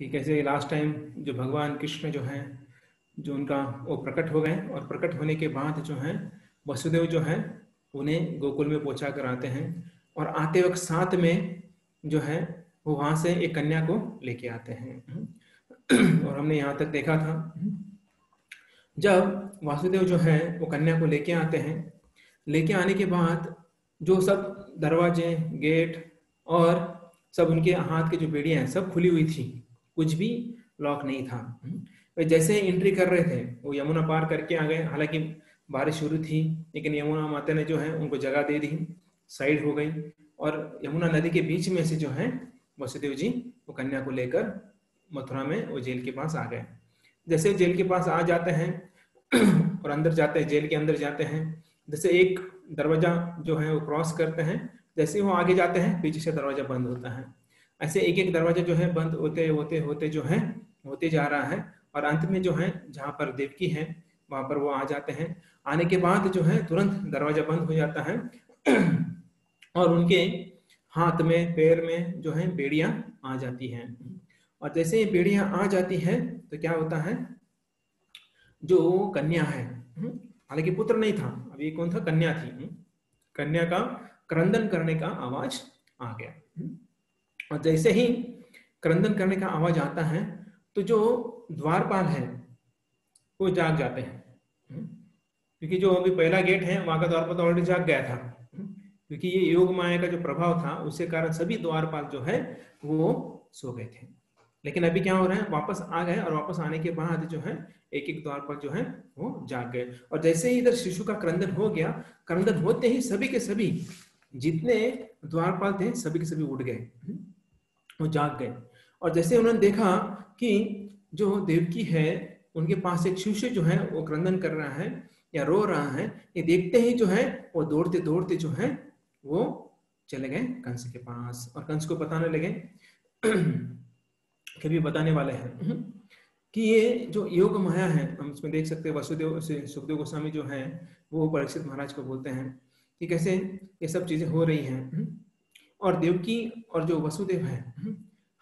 कि कैसे last time जो भगवान कृष्ण जो हैं जो उनका वो प्रकट हो गए और प्रकट होने के बाद जो है वसुदेव जो है उन्हें गोकुल में पहुंचा कर आते हैं और आते वक्त साथ में जो है वो वहां से एक कन्या को लेके आते हैं। और हमने यहाँ तक देखा था जब वासुदेव जो है वो कन्या को लेके आते हैं, लेके आने के बाद जो सब दरवाजे गेट और सब उनके हाथ की जो बेड़ियां हैं सब खुली हुई थी, कुछ भी लॉक नहीं था। वे जैसे ही एंट्री कर रहे थे वो यमुना पार करके आ गए, हालांकि बारिश शुरू थी लेकिन यमुना माता ने जो है उनको जगह दे दी, साइड हो गई और यमुना नदी के बीच में से जो है वसुदेव जी वो कन्या को लेकर मथुरा में वो जेल के पास आ गए। जैसे जेल के पास आ जाते हैं और अंदर जाते हैं, जेल के अंदर जाते हैं, जैसे एक दरवाजा जो है वो क्रॉस करते हैं, जैसे वो आगे जाते हैं पीछे से दरवाजा बंद होता है। ऐसे एक एक दरवाजा जो है बंद होते होते होते जो है होते जा रहा है और अंत में जो है जहाँ पर देवकी है वहां पर वो आ जाते हैं। आने के बाद जो है तुरंत दरवाजा बंद हो जाता है और उनके हाथ में पैर में जो है बेड़ियां आ जाती हैं। और जैसे ही बेड़ियां आ जाती है तो क्या होता है, जो कन्या है, हालांकि पुत्र नहीं था, अभी कौन था, कन्या थी, कन्या का क्रंदन करने का आवाज आ गया। और जैसे ही क्रंदन करने का आवाज आता है तो जो द्वारपाल है वो जाग जाते हैं, क्योंकि जो अभी पहला गेट है वहां का द्वारपाल तो ऑलरेडी जाग गया था, क्योंकि ये योग माया का जो प्रभाव था उसके कारण सभी द्वारपाल जो है वो सो गए थे। लेकिन अभी क्या हो रहा है, वापस आ गए और वापस आने के बाद जो है एक एक द्वारपाल जो है वो जाग गए। और जैसे ही इधर शिशु का क्रंदन हो गया, क्रंदन होते ही सभी के सभी जितने द्वारपाल थे सभी के सभी उठ गए, वो जाग गए। और जैसे उन्होंने देखा कि जो देवकी है उनके पास एक शिशु जो है वो क्रंदन कर रहा है या रो रहा है, ये देखते ही जो है वो दौड़ते दौड़ते जो है वो चले गए कंस के पास और कंस को बताने लगे कभी बताने वाले हैं कि ये जो योग माया है, हम इसमें देख सकते हैं वसुदेव से सुखदेव गोस्वामी जो है वो परीक्षित महाराज को बोलते हैं कि कैसे ये सब चीजें हो रही हैं। और देवकी और जो वसुदेव है,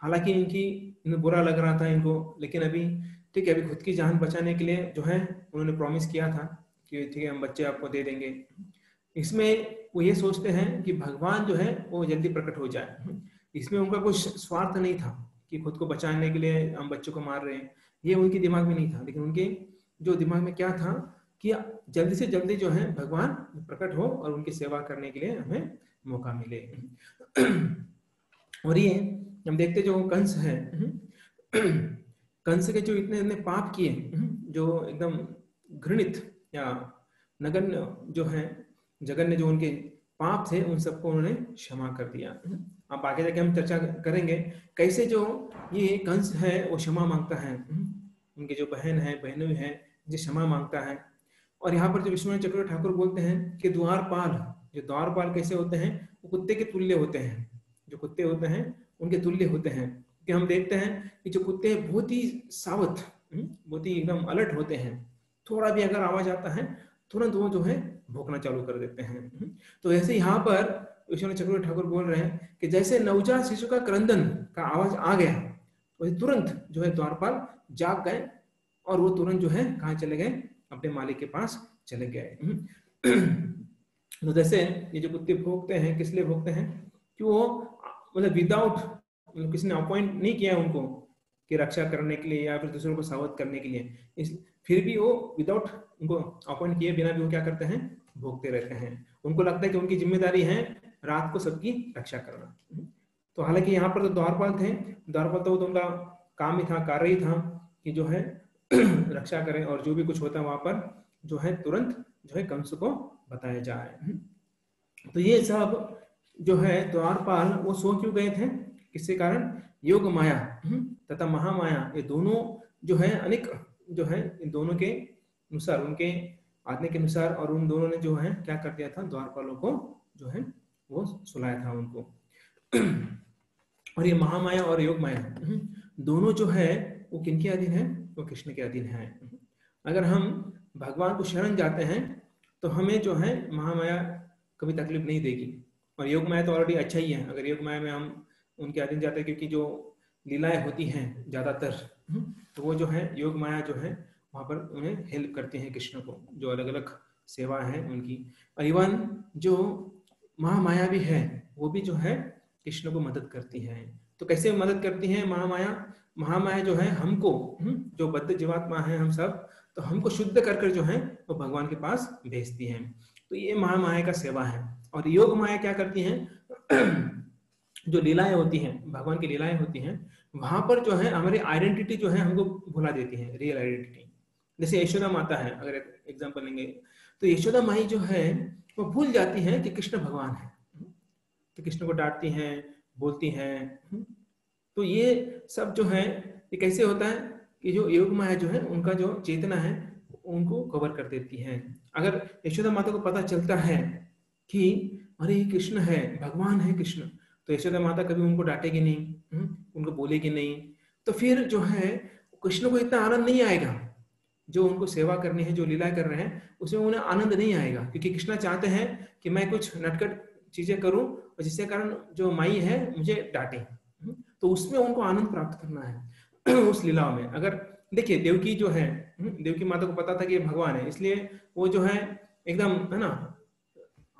हालांकि इन्हें बुरा लग रहा था इनको, लेकिन अभी ठीक है, अभी खुद की जान बचाने के लिए जो है उन्होंने प्रॉमिस किया था कि ठीक है हम बच्चे आपको दे देंगे। इसमें वो ये सोचते हैं कि भगवान जो है वो जल्दी प्रकट हो जाए, इसमें उनका कुछ स्वार्थ नहीं था कि खुद को बचाने के लिए हम बच्चों को मार रहे हैं, ये उनके दिमाग में नहीं था। लेकिन उनके जो दिमाग में क्या था कि जल्दी से जल्दी जो है भगवान प्रकट हो और उनकी सेवा करने के लिए हमें मौका मिले। और ये हम देखते जो कंस है, कंस के जो इतने इतने पाप किए, जो एकदम घृणित या नगण्य जो है जघन्य जो उनके पाप थे उन सबको उन्होंने क्षमा कर दिया। अब आगे जाके हम चर्चा करेंगे कैसे जो ये कंस है वो क्षमा मांगता है, उनके जो बहन है बहनों है जो क्षमा मांगता है। और यहाँ पर जो विश्वनाथ चक्रवर्ती ठाकुर बोलते हैं कि द्वारपाल, जो द्वारपाल कैसे होते हैं, वो कुत्ते के तुल्य होते हैं, जो कुत्ते होते हैं उनके तुल्य होते हैं। कि हम देखते हैं कि जो कुत्ते बहुत ही सावध, बहुत ही एकदम अलर्ट होते हैं, थोड़ा भी अगर आवाज आता है तुरंत वो जो है भौंकना चालू कर देते हैं। तो ऐसे यहाँ पर विश्वनाथ चक्रवर्ती ठाकुर बोल रहे हैं कि जैसे नवजात शिशु का क्रंदन का आवाज आ गया तो तुरंत जो है द्वारपाल जाग गए और वो तुरंत जो है कहाँ चले गए, अपने मालिक के पास चले गए। तो जैसे ये जो कुत्ते भोंकते हैं किस लिए भोंकते हैं, कि वो मतलब विदाउट, मतलब किसी ने अपॉइंट नहीं किया उनको कि रक्षा करने के लिए या फिर दूसरों को सावध करने के लिए, इस फिर भी वो विदाउट उनको अपॉइंट किए बिना भी वो क्या करते हैं, भोगते रहते हैं। उनको लगता है कि उनकी जिम्मेदारी है रात को सबकी रक्षा करना। तो हालांकि यहाँ पर तो द्वारपाल थे, द्वारपाल तो उनका काम ही था, कार्य ही था कि जो है रक्षा करें और जो भी कुछ होता है वहां पर जो है तुरंत जो है कंस को बताया जाए। तो ये सब जो है द्वारपाल वो सो क्यों गए थे, किसके कारण, योग माया तथा महामाया, ये दोनों जो है अनेक जो है इन दोनों के अनुसार, उनके आज्ञा के अनुसार, और उन दोनों ने जो है क्या कर दिया था, द्वारपालों को जो है वो सुलाया था उनको। और ये महामाया और योग माया दोनों जो है वो किनके अधीन है, वो कृष्ण के अधीन है। अगर हम भगवान को शरण जाते हैं तो हमें जो है महामाया कभी तकलीफ नहीं देगी, और योग माया तो ऑलरेडी अच्छा ही है। अगर योग माया में हम उनके अधीन जाते हैं, क्योंकि जो लीलाएं होती हैं ज्यादातर, तो वो जो है योग माया जो है वहां पर उन्हें हेल्प करती हैं कृष्ण को, जो अलग अलग सेवा है उनकी। और इवन जो महामाया भी है वो भी जो है कृष्ण को मदद करती है। तो कैसे मदद करती है महामाया? महामाया जो है हमको, जो बद्ध जीवात्मा है हम सब, तो हमको शुद्ध कर कर जो है वो भगवान के पास भेजती है। तो ये महामाया का सेवा है। और योग माया क्या करती है? जो लीलाएं होती हैं, भगवान की लीलाएं होती हैं, वहां पर जो है हमारी आइडेंटिटी जो है हमको भुला देती है, रियल आइडेंटिटी। जैसे यशोदा माता है, अगर एग्जांपल लेंगे, तो यशोदा माई जो है वो भूल जाती है कि कृष्ण भगवान है, तो कृष्ण को डांटती हैं, बोलती हैं। तो ये सब जो है ये कैसे होता है कि जो योग माया जो है उनका जो चेतना है उनको कवर कर देती है। अगर यशोदा माता को पता चलता है कि अरे ये कृष्ण है, भगवान है कृष्ण, तो यशोदा माता कभी उनको डांटेगी नहीं, उनको बोलेगी नहीं। तो फिर जो है कृष्ण को इतना आनंद नहीं आएगा, जो उनको सेवा करनी है, जो लीला कर रहे हैं उसमें उन्हें आनंद नहीं आएगा, क्योंकि कृष्ण चाहते हैं कि मैं कुछ नटखट चीजें करूं और जिसके कारण जो माई है मुझे डांटे। तो उसमें उनको आनंद प्राप्त करना है उस लीला में। अगर देखिए देवकी जो है, देवकी माता को पता था कि ये भगवान है, इसलिए वो जो है एकदम है ना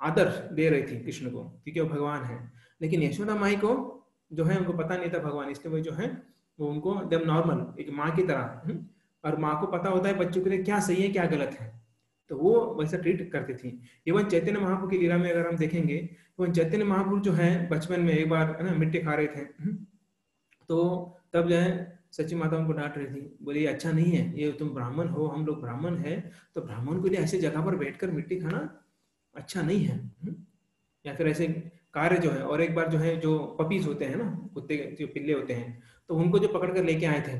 आदर दे रही थी कृष्ण को, क्योंकि वो भगवान है। लेकिन यशोदा माई को जो है उनको पता नहीं था भगवान, इसलिए वो जो है वो उनको एकदम नॉर्मल एक माँ की तरह, और माँ को पता होता है बच्चों के लिए क्या सही है क्या गलत है, तो वो वैसा ट्रीट करती थी। इवन चैतन्य महाप्रभु की लीला में अगर हम देखेंगे, इवन चैतन्य महाप्रभु जो है बचपन में एक बार है ना मिट्टी खा रहे थे, तो तब जो है सची माता उनको डांट रही थी, बोली अच्छा नहीं है, ये तुम ब्राह्मण हो, हम लोग ब्राह्मण है, तो ब्राह्मण के लिए ऐसी जगह पर बैठकर मिट्टी खाना अच्छा नहीं है, या फिर ऐसे कार्य जो है। और एक बार जो है जो पपीज होते हैं ना, कुत्ते जो पिल्ले होते हैं, तो उनको जो पकड़ कर लेके आए थे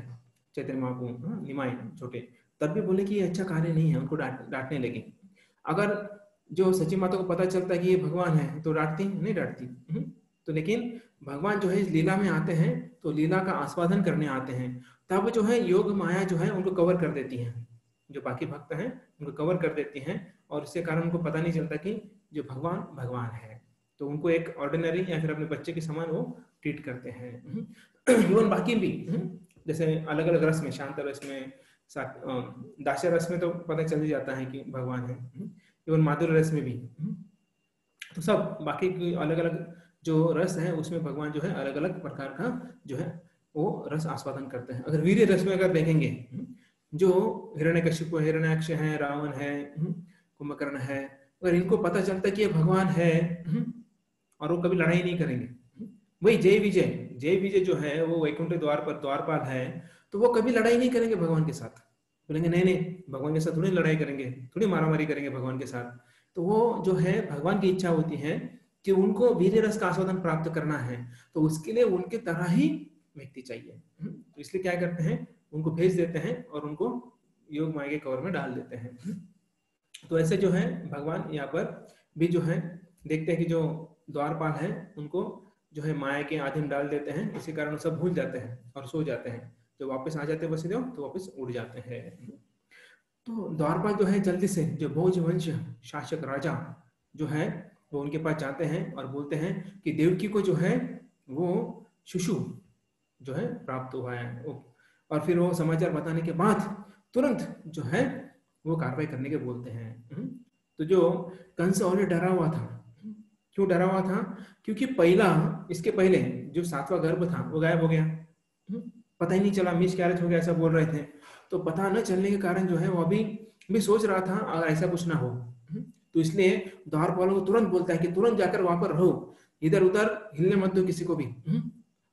चैतन्य महाप्रभु, निमाई छोटे, तब भी बोले कि ये अच्छा कार्य नहीं है, उनको डांटने लगे। अगर जो सची माता को पता चलता है कि ये भगवान है तो डांटती नहीं? डांटती। तो लेकिन भगवान जो है इस लीला में आते हैं तो लीला का आस्वादन करने आते हैं, तब जो है योग माया जो है उनको कवर कर देती है, जो बाकी भक्त हैं उनको कवर कर देती हैं, और इसके कारण उनको पता नहीं चलता कि जो भगवान भगवान है, तो उनको एक ऑर्डिनरी या फिर अपने बच्चे के समान वो ट्रीट करते हैं। इवन बाकी भी जैसे अलग अलग रस में, शांत रस में, दास्य रस में तो पता चल ही जाता है कि भगवान है, इवन माधुर्य रस में भी, तो सब बाकी की अलग अलग जो रस है उसमें भगवान जो है अलग अलग प्रकार का जो है वो रस आस्वादन करते हैं। अगर वीर्य रस में अगर देखेंगे, जो हिरण्यकशिप, हिरण्याक्ष है, रावण है, कुंभकर्ण है, अगर इनको पता चलता है कि ये भगवान है, और वो कभी लड़ाई नहीं करेंगे। वही जय विजय, जय विजय जो है वो वैकुंठ द्वार पर द्वारपाल है, तो वो कभी लड़ाई नहीं करेंगे भगवान के साथ, बोलेंगे नहीं नहीं भगवान के साथ थोड़ी लड़ाई करेंगे, थोड़ी मारामारी करेंगे भगवान के साथ। तो वो जो है भगवान की इच्छा होती है कि उनको वीर्य रस का आस्वादन प्राप्त करना है, तो उसके लिए उनके तरह ही व्यक्ति चाहिए। तो इसलिए क्या करते हैं, उनको भेज देते हैं और उनको योग माया के कवर में डाल देते हैं। तो ऐसे जो है भगवान यहाँ पर भी जो है देखते हैं कि जो द्वारपाल है उनको जो है माया के आधीन डाल देते हैं, इसी कारण सब भूल जाते हैं और सो जाते हैं। जब वापस आ जाते हैं वसुदेव तो वापस उड़ जाते हैं। तो द्वारपाल जो है जल्दी से जो भोज वंश शासक राजा जो है वो उनके पास जाते हैं और बोलते हैं कि देवकी को जो है वो शिशु जो है प्राप्त हुआ है, और फिर वो समाचार बताने के बाद तुरंत जो है वो कार्रवाई करने के बोलते हैं। तो जो कंस ऑलरेडी डरा हुआ था, क्यों डरा हुआ था? क्योंकि पहला, इसके पहले जो 7वां गर्भ था वो गायब हो गया, पता ही नहीं चला, मिस कैरेज हो गया ऐसा बोल रहे थे। तो पता न चलने के कारण जो है वो अभी भी सोच रहा था अगर ऐसा कुछ ना हो, तो इसलिए द्वारपालों को तुरंत बोलता है कि तुरंत जाकर वहां पर रहो, इधर उधर हिलने मत दो किसी को भी,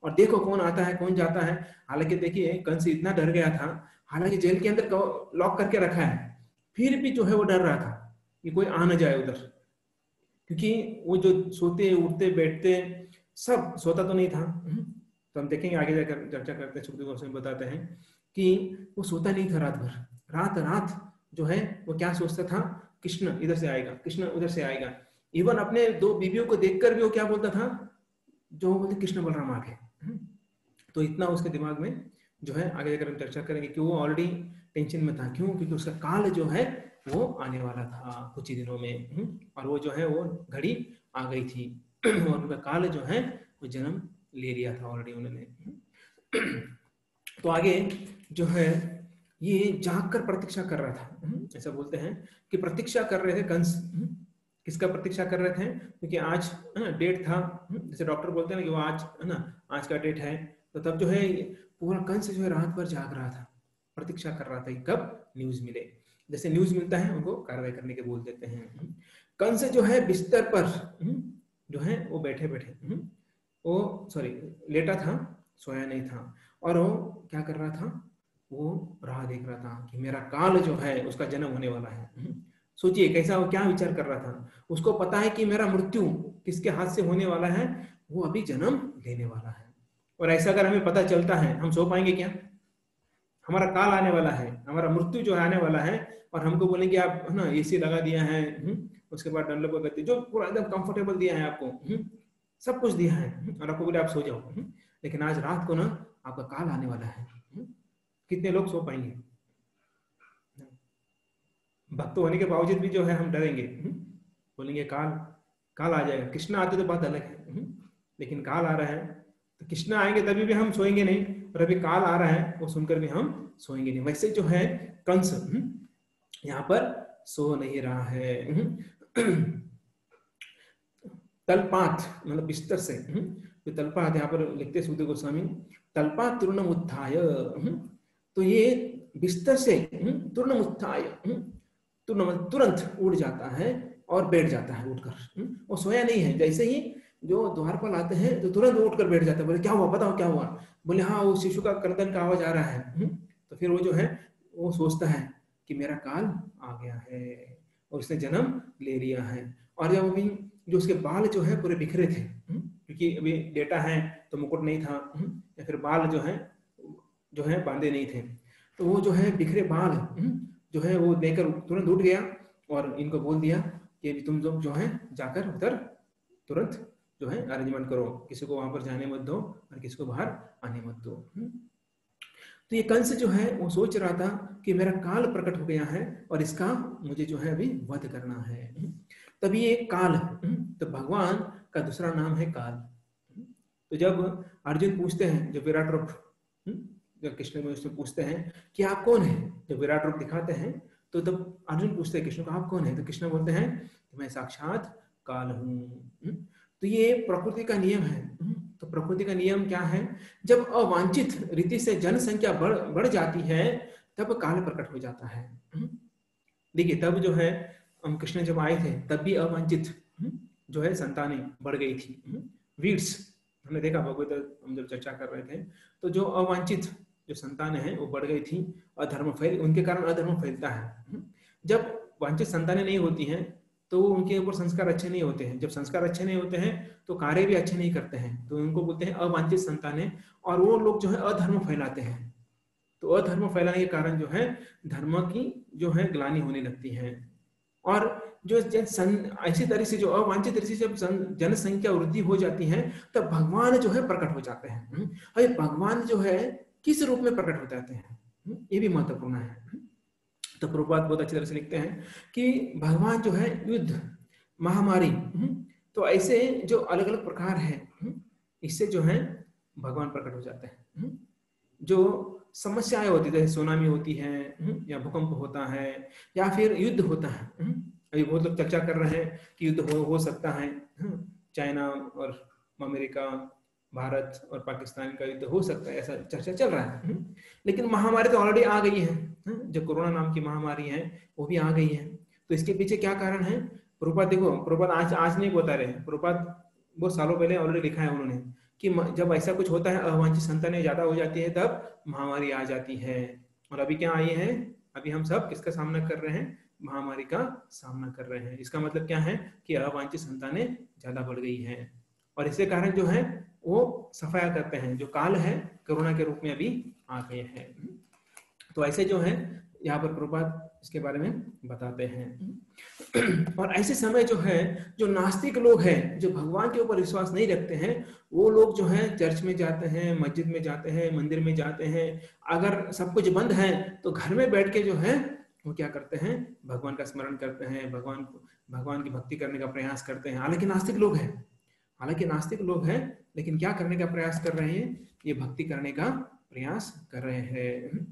और देखो कौन आता है कौन जाता है। हालांकि देखिए कंस इतना डर गया था, हालांकि जेल के अंदर लॉक करके रखा है, फिर भी जो है वो डर रहा था कि कोई आ न जाए उधर, क्योंकि वो जो सोते उठते बैठते सब सोता तो नहीं था। तो हम देखेंगे आगे जाकर चर्चा करते हैं, सुखदेव गोस्वामी बताते हैं कि वो सोता नहीं था रात भर, रात रात जो है वो क्या सोचता था, कृष्ण इधर से आएगा, कृष्ण उधर से आएगा। इवन अपने 2 बीवियों को देखकर भी वो क्या बोलता था, जो बोलते कृष्ण बलराम आ गए। तो इतना उसके दिमाग में जो है आगे जाकर हम चर्चा करेंगे कि वो ऑलरेडी टेंशन में था। क्यों? क्योंकि उसका काल जो है वो आने वाला था कुछ ही दिनों में, और वो जो है वो घड़ी आ गई थी और उनका काल जो है वो जन्म ले लिया था ऑलरेडी उन्होंने। तो आगे जो है ये जाग कर प्रतीक्षा कर रहा था। ऐसा बोलते हैं कि प्रतीक्षा कर रहे थे कंस। किसका प्रतीक्षा कर रहे थे? क्योंकि आज डेट था, जैसे डॉक्टर बोलते हैं ना कि वो आज है ना, आज का डेट है। तो तब जो है पूरा कंस जो है रात भर जाग रहा था, प्रतीक्षा कर रहा था कि कब न्यूज मिले। जैसे न्यूज मिलता है उनको कार्रवाई करने के बोल देते हैं। कंस जो है बिस्तर पर जो है वो बैठे बैठे वो सॉरी लेटा था, सोया नहीं था। और वो क्या कर रहा था? वो राह देख रहा था कि मेरा काल जो है उसका जन्म होने वाला है। सोचिए कैसा, वो क्या विचार कर रहा था। उसको पता है कि मेरा मृत्यु किसके हाथ से होने वाला है, वो अभी जन्म लेने वाला है। और ऐसा अगर हमें पता चलता है, हम सो पाएंगे क्या? हमारा काल आने वाला है, हमारा मृत्यु जो आने वाला है, और हमको बोलेंगे आप है ना एसी लगा दिया है, उसके बाद डंडों को गति जो पूरा एकदम कंफर्टेबल दिया है आपको, सब कुछ दिया है, और आपको बोले आप सो जाओ। लेकिन आज रात को ना आपका काल आने वाला है। कितने लोग सो पाएंगे? भक्त होने के बावजूद भी जो है हम डरेंगे, बोलेंगे काल काल आ जाएगा। कृष्ण आते तो बात अलग है, लेकिन काल आ रहा है तो कृष्ण आएंगे तभी भी हम सोएंगे नहीं, और अभी काल आ रहा है वो सुनकर भी हम सोएंगे नहीं। वैसे जो है कंस यहाँ पर सो नहीं रहा है। तलपात मतलब बिस्तर से, तो तलपात यहाँ पर लिखते सुखदेव गोस्वामी, तलपात तूर्णम उत्थाय। तो ये बिस्तर से तूर्णम उत्थाय तुरंत उड़ जाता है और बैठ जाता है उठकर। वो सोया नहीं है, जैसे ही जो द्वारपाल आते हैं तो तुरंत उठकर बैठ जाता है। बोले क्या हुआ, बताओ क्या हुआ? बोले हाँ वो शिशु का क्रंदन का आवाज आ रहा है। तो फिर वो जो है वो सोचता है कि मेरा काल आ गया है और उसने जन्म ले लिया है। और जब अभी जो उसके बाल जो है पूरे बिखरे थे, क्योंकि अभी डेटा है तो मुकुट नहीं था, या फिर बाल जो है बांधे नहीं थे, तो वो जो है बिखरे बाल जो है वो देकर तुरंत उठ गया और इनको बोल दिया कि तुम लोग जो है जाकर उधर तुरंत जो है अरेंजमेंट करो, किसी को वहां पर जाने मत दो और किसी को बाहर आने मत दो। तो ये कंस जो है वो सोच रहा था कि मेरा काल प्रकट हो गया है और इसका मुझे जो है अभी वध करना है। तभी ये काल, तो भगवान का दूसरा नाम है काल। तो जब अर्जुन पूछते हैं, जब विराट रूप जब कृष्ण में उससे पूछते हैं कि आप कौन है, जब विराट रूप दिखाते हैं तो तब अर्जुन पूछते हैं कृष्ण को आप कौन है, तो कृष्ण बोलते हैं कि मैं साक्षात काल हूं। तो ये प्रकृति का नियम है। तो प्रकृति का नियम क्या है? जब अवांछित रीति से जनसंख्या बढ़ जाती है तब काल प्रकट हो जाता है। देखिए तब जो है हम कृष्ण जब आए थे तब भी अवांछित जो है संतानें बढ़ गई थी। वीड्स हमने देखा भगवत हम जब चर्चा कर रहे थे, तो जो अवांछित जो संतानें हैं वो बढ़ गई थी, अधर्म उनके कारण अधर्म फैलता है। जब वांछित संतानें नहीं होती हैं तो उनके ऊपर संस्कार अच्छे नहीं होते हैं। जब संस्कार अच्छे नहीं होते हैं तो कार्य भी अच्छे नहीं करते हैं, तो उनको बोलते हैं अवांछित संतानें। और वो लोग जो है अधर्म फैलाते हैं, तो अधर्म फैलाने के कारण जो है धर्म की जो है ग्लानि होने लगती है। और जो ऐसी तरह से जो अवांछित तरह से जब जनसंख्या वृद्धि हो जाती है तब भगवान जो है प्रकट हो जाते हैं। अरे भगवान जो है किस रूप में प्रकट हो जाते हैं, ये भी महत्वपूर्ण है। तो प्रभुपाद बहुत अच्छी तरह से लिखते हैं कि भगवान जो है युद्ध, महामारी, तो ऐसे जो अलग अलग प्रकार है इससे जो है भगवान प्रकट हो जाते हैं। जो समस्याएं होती है, सुनामी होती है या भूकंप होता है या फिर युद्ध होता है। अभी बहुत लोग चर्चा कर रहे हैं कि युद्ध हो सकता है, चाइना और अमेरिका, भारत और पाकिस्तान का युद्ध हो सकता है, ऐसा चर्चा चल रहा है। लेकिन महामारी तो ऑलरेडी आ गई है, जो कोरोना नाम की महामारी है वो भी आ गई है। तो इसके पीछे क्या कारण है? प्रभुपाद देखो, प्रभुपाद आज नहीं बता रहे, प्रभुपाद बहुत सालों पहले ऑलरेडी लिखा है उन्होंने कि जब ऐसा कुछ होता है, अवांछित संतानें ज्यादा हो जाती है तब महामारी आ जाती है। और अभी क्या आई है? अभी हम सब किसका सामना कर रहे हैं? महामारी का सामना कर रहे हैं। इसका मतलब क्या है कि अवांछित संतानें ज्यादा बढ़ गई है और इसके कारण जो है वो सफाया करते हैं, जो काल है कोरोना के रूप में अभी आ गए हैं। तो ऐसे जो है यहाँ पर प्रभुपाद इसके बारे में बताते हैं। और ऐसे समय जो है जो नास्तिक लोग हैं, जो भगवान के ऊपर विश्वास नहीं रखते हैं, वो लोग जो है चर्च में जाते हैं, मस्जिद में जाते हैं, मंदिर में जाते हैं। अगर सब कुछ बंद है तो घर में बैठ के जो है वो क्या करते हैं? भगवान का स्मरण करते हैं, भगवान की भक्ति करने का प्रयास करते हैं। हालांकि नास्तिक लोग हैं, हालांकि नास्तिक लोग हैं, लेकिन क्या करने का प्रयास कर रहे हैं, ये भक्ति करने का प्रयास कर रहे हैं।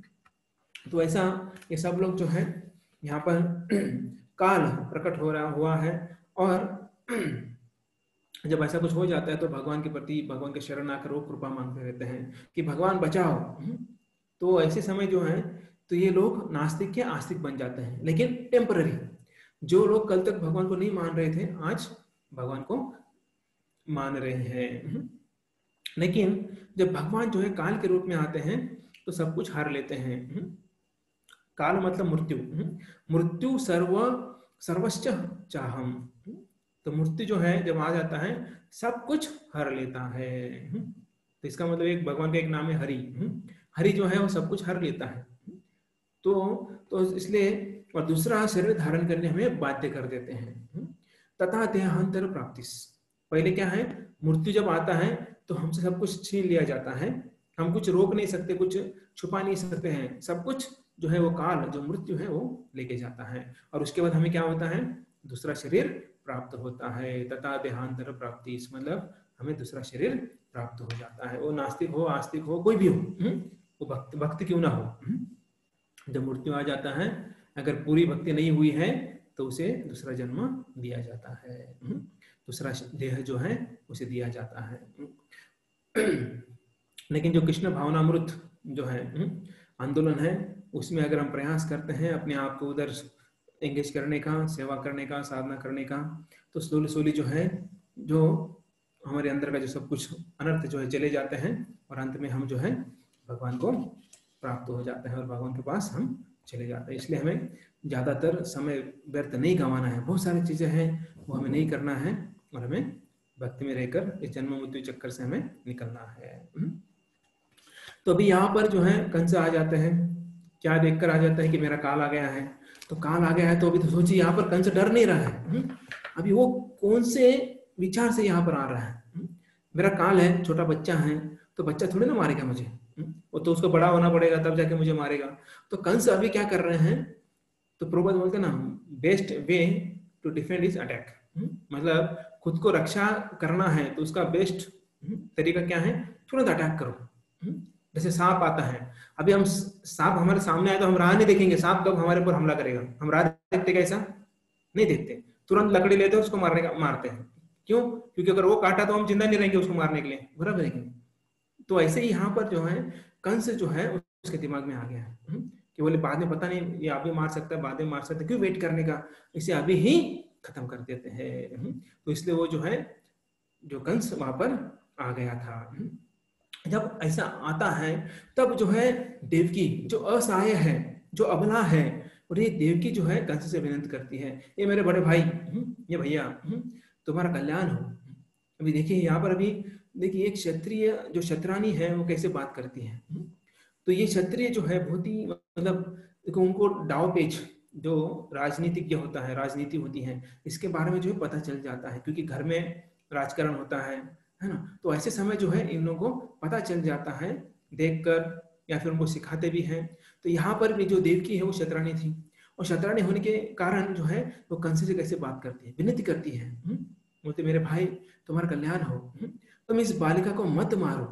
तो ऐसा ये सब लोग जो है यहाँ पर काल प्रकट हो रहा हुआ है, और जब ऐसा कुछ हो जाता है तो भगवान के प्रति, भगवान के शरण आकर वो कृपा मांगते रहते हैं कि भगवान बचाओ। तो ऐसे समय जो है तो ये लोग नास्तिक के आस्तिक बन जाते हैं, लेकिन टेम्पररी। जो लोग कल तक भगवान को नहीं मान रहे थे, आज भगवान को मान रहे हैं। लेकिन जब भगवान जो है काल के रूप में आते हैं तो सब कुछ हार लेते हैं। काल मतलब मृत्यु। मृत्यु सर्वश्च चाहम। तो मृत्यु जो है जब आ जाता है सब कुछ हर लेता है। तो इसका मतलब एक भगवान का एक नाम है हरि। हरि जो है वो सब कुछ हर लेता है। तो इसलिए, और दूसरा शरीर धारण करने हमें बाध्य कर देते हैं। तथा देहांतर प्राप्तिस, पहले क्या है, मृत्यु जब आता है तो हमसे सब कुछ छीन लिया जाता है, हम कुछ रोक नहीं सकते, कुछ छुपा नहीं सकते हैं, सब कुछ जो है वो काल, जो मृत्यु है वो लेके जाता है। और उसके बाद हमें क्या होता है, दूसरा शरीर प्राप्त होता है। तथा देहांतर प्राप्ति, इस मतलब हमें दूसरा शरीर प्राप्त हो जाता है। वो नास्तिक हो, आस्तिक हो, कोई भी हो, वो भक्त क्यों ना हो, जब मृत्यु आ जाता है, अगर पूरी भक्ति नहीं हुई है तो उसे दूसरा जन्म दिया जाता है, दूसरा देह जो है उसे दिया जाता है। लेकिन जो कृष्ण भावनामृत जो है आंदोलन है, उसमें अगर हम प्रयास करते हैं अपने आप को उधर एंगेज करने का, सेवा करने का, साधना करने का, तो स्लोली स्लोली जो है, जो हमारे अंदर का जो सब कुछ अनर्थ जो है चले जाते हैं, और अंत में हम जो है भगवान को प्राप्त हो जाते हैं और भगवान के पास हम चले जाते हैं। इसलिए हमें ज़्यादातर समय व्यर्थ नहीं गंवाना है, बहुत सारी चीज़ें हैं वो हमें नहीं करना है, और हमें भक्ति में रहकर इस जन्म मृत्यु चक्कर से हमें निकलना है। तो अभी यहाँ पर जो है कंस आ जाते हैं, क्या देखकर आ जाता है कि मेरा काल आ गया है। तो काल आ गया है तो अभी तो सोचिए यहाँ पर कंस डर नहीं रहा है, अभी वो कौन से विचार से यहाँ पर आ रहा है, मेरा काल है, छोटा बच्चा है, तो बच्चा थोड़ी ना मारेगा मुझे, वो तो उसको बड़ा होना पड़ेगा तब जाके मुझे मारेगा। तो कंस अभी क्या कर रहे हैं, तो प्रभुपाद बोलते हैं ना, best way to defend is attack, मतलब खुद को रक्षा करना है तो उसका बेस्ट तरीका क्या है, तुरंत अटैक करो। जैसे सांप आता है, अभी हम सांप हमारे सामने आए तो हम राह नहीं देखेंगे, सांप कब हमारे ऊपर हमला करेगा, हम राह देखते कैसा नहीं देखते, तुरंत लकड़ी लेते हैं उसको मारते हैं। क्यों? क्योंकि अगर वो काटा तो हम जिंदा नहीं रहेंगे उसको मारने के लिए, बराबर है। तो ऐसे ही यहाँ पर जो है कंस जो है उसके दिमाग में आ गया है कि बोले बाद में पता नहीं ये अभी मार सकता है, बाद में मार सकता है, क्यों वेट करने का, इसे अभी ही खत्म कर देते हैं। तो इसलिए वो जो है, जो कंस वहां पर आ गया था। जब ऐसा आता है तब जो है देवकी जो असहाय है, जो अबला है, और ये देवकी जो है कंस से विनती करती है, ये मेरे बड़े भाई, ये भैया, तुम्हारा कल्याण हो। अभी देखिए यहाँ पर, अभी देखिए एक क्षत्रिय जो क्षत्रानी है वो कैसे बात करती है। तो ये क्षत्रिय जो है बहुत ही, मतलब देखो उनको दाव पेच जो राजनीतिज्ञ होता है, राजनीति होती है, इसके बारे में जो है पता चल जाता है, क्योंकि घर में राजकारण होता है ना। तो ऐसे समय जो है इन लोगों को पता चल जाता है देखकर, या फिर उनको सिखाते भी हैं। तो यहाँ पर भी जो देवकी है वो क्षत्रानी थी, और क्षत्रानी होने के कारण जो है वो कंस से कैसे बात करती है, विनती करती है, बोलते मेरे भाई तुम्हारा कल्याण हो, तुम इस बालिका को मत मारो,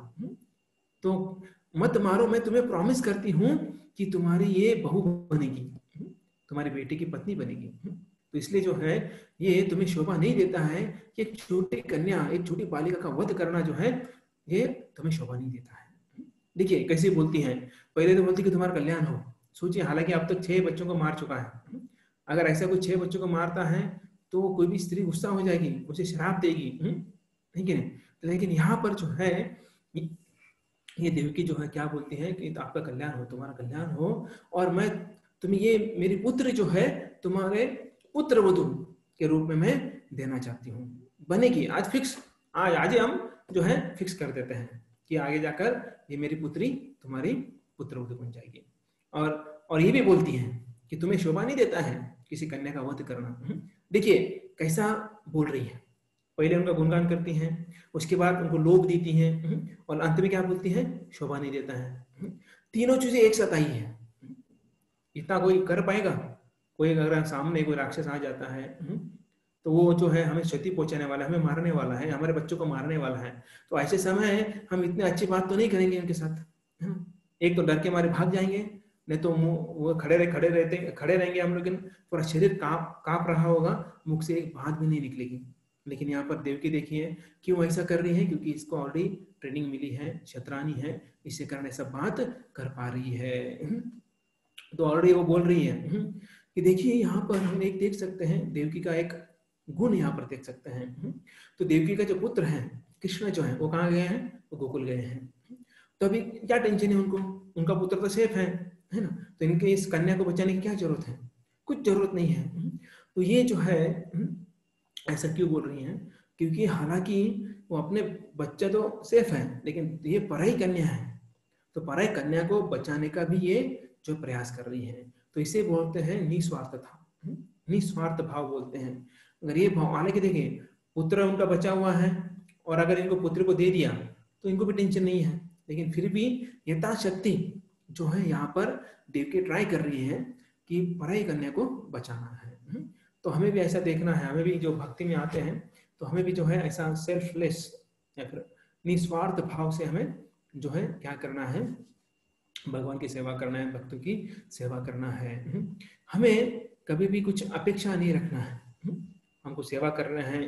तो मत मारो, मैं तुम्हें प्रॉमिस करती हूँ कि तुम्हारी ये बहू बनेगी, तुम्हारी बेटी की पत्नी बनेगी। तो इसलिए जो है ये तुम्हें शोभा नहीं देता है कि एक छोटी कन्या, एक छोटी बालिका का वध करना जो है ये तुम्हें शोभा नहीं देता है। देखिए कैसे बोलती हैं, पहले तो बोलती कि तुम्हारा कल्याण हो। सोचिए, हालांकि अब तक 6 बच्चों को मार चुका है, अगर ऐसा कोई 6 बच्चों को मारता है तो कोई भी स्त्री गुस्सा हो जाएगी, उसे श्राप देगी, ठीक है। लेकिन यहाँ पर जो है ये देवकी जो है क्या बोलती है कि आपका कल्याण हो, तुम्हारा कल्याण हो, और मैं तुम्हें ये मेरी पुत्र जो है तुम्हारे पुत्र वधु के रूप में मैं देना चाहती हूँ, बनेगी आज फिक्स, आज हम जो है फिक्स कर देते हैं कि आगे जाकर ये मेरी पुत्री तुम्हारी पुत्र वधु बन जाएगी। और ये भी बोलती है कि तुम्हें शोभा नहीं देता है किसी कन्या का वध करना। देखिए कैसा बोल रही है, पहले उनका गुणगान करती हैं, उसके बाद उनको लोभ देती हैं, और अंत में क्या बोलती हैं, शोभा नहीं देता है। तीनों चीजें एक साथ आई है, इतना कोई कर पाएगा? कोई अगर सामने कोई राक्षस आ जाता है तो वो जो है हमें क्षति पहुंचाने वाला है, हमें मारने वाला है, हमारे बच्चों को मारने वाला है। तो ऐसे समय हम इतनी अच्छी बात तो नहीं करेंगे उनके साथ, है ना। एक तो डर के मारे भाग जाएंगे, नहीं तो मुंह वो खड़े रहेंगे हम लोग, पूरा शरीर कांप रहा होगा, मुख से एक बात भी नहीं निकलेगी। लेकिन यहाँ पर देवकी देखिए क्यों ऐसा कर रही है, क्योंकि इसको ऑलरेडी ट्रेनिंग मिली है, शतरानी है, इससे कारण ऐसा बात कर पा रही है। तो ऑलरेडी वो बोल रही है कि देखिए यहाँ पर हम एक देख सकते हैं देवकी का एक गुण यहाँ पर देख सकते हैं। तो देवकी का जो पुत्र है कृष्ण जो है वो कहाँ गए हैं, वो गोकुल गए हैं। तो अभी क्या टेंशन है उनको, उनका पुत्र तो सेफ है ना। तो इनके इस कन्या को बचाने की क्या जरूरत है, कुछ जरूरत नहीं है। तो ये जो है ऐसा क्यों बोल रही हैं, क्योंकि हालांकि वो अपने बच्चा तो सेफ है, लेकिन ये पराई कन्या है, तो पराई कन्या को बचाने का भी ये जो प्रयास कर रही है। तो इसे बोलते हैं निस्वार्थ था, निस्वार्थ भाव बोलते हैं। अगर ये भाव, हालांकि देखिए पुत्र उनका बचा हुआ है, और अगर इनको पुत्र को दे दिया तो इनको भी टेंशन नहीं है, लेकिन फिर भी यथाशक्ति जो है यहाँ पर देवकी ट्राई कर रही है कि पराई कन्या को बचाना है। तो हमें भी ऐसा देखना है, हमें भी जो भक्ति में आते हैं तो हमें भी जो है ऐसा सेल्फलेस या फिर निस्वार्थ भाव से हमें जो है क्या करना है, भगवान की सेवा करना है, भक्तों की सेवा करना है। हमें कभी भी कुछ अपेक्षा नहीं रखना है। हमको सेवा कर रहे हैं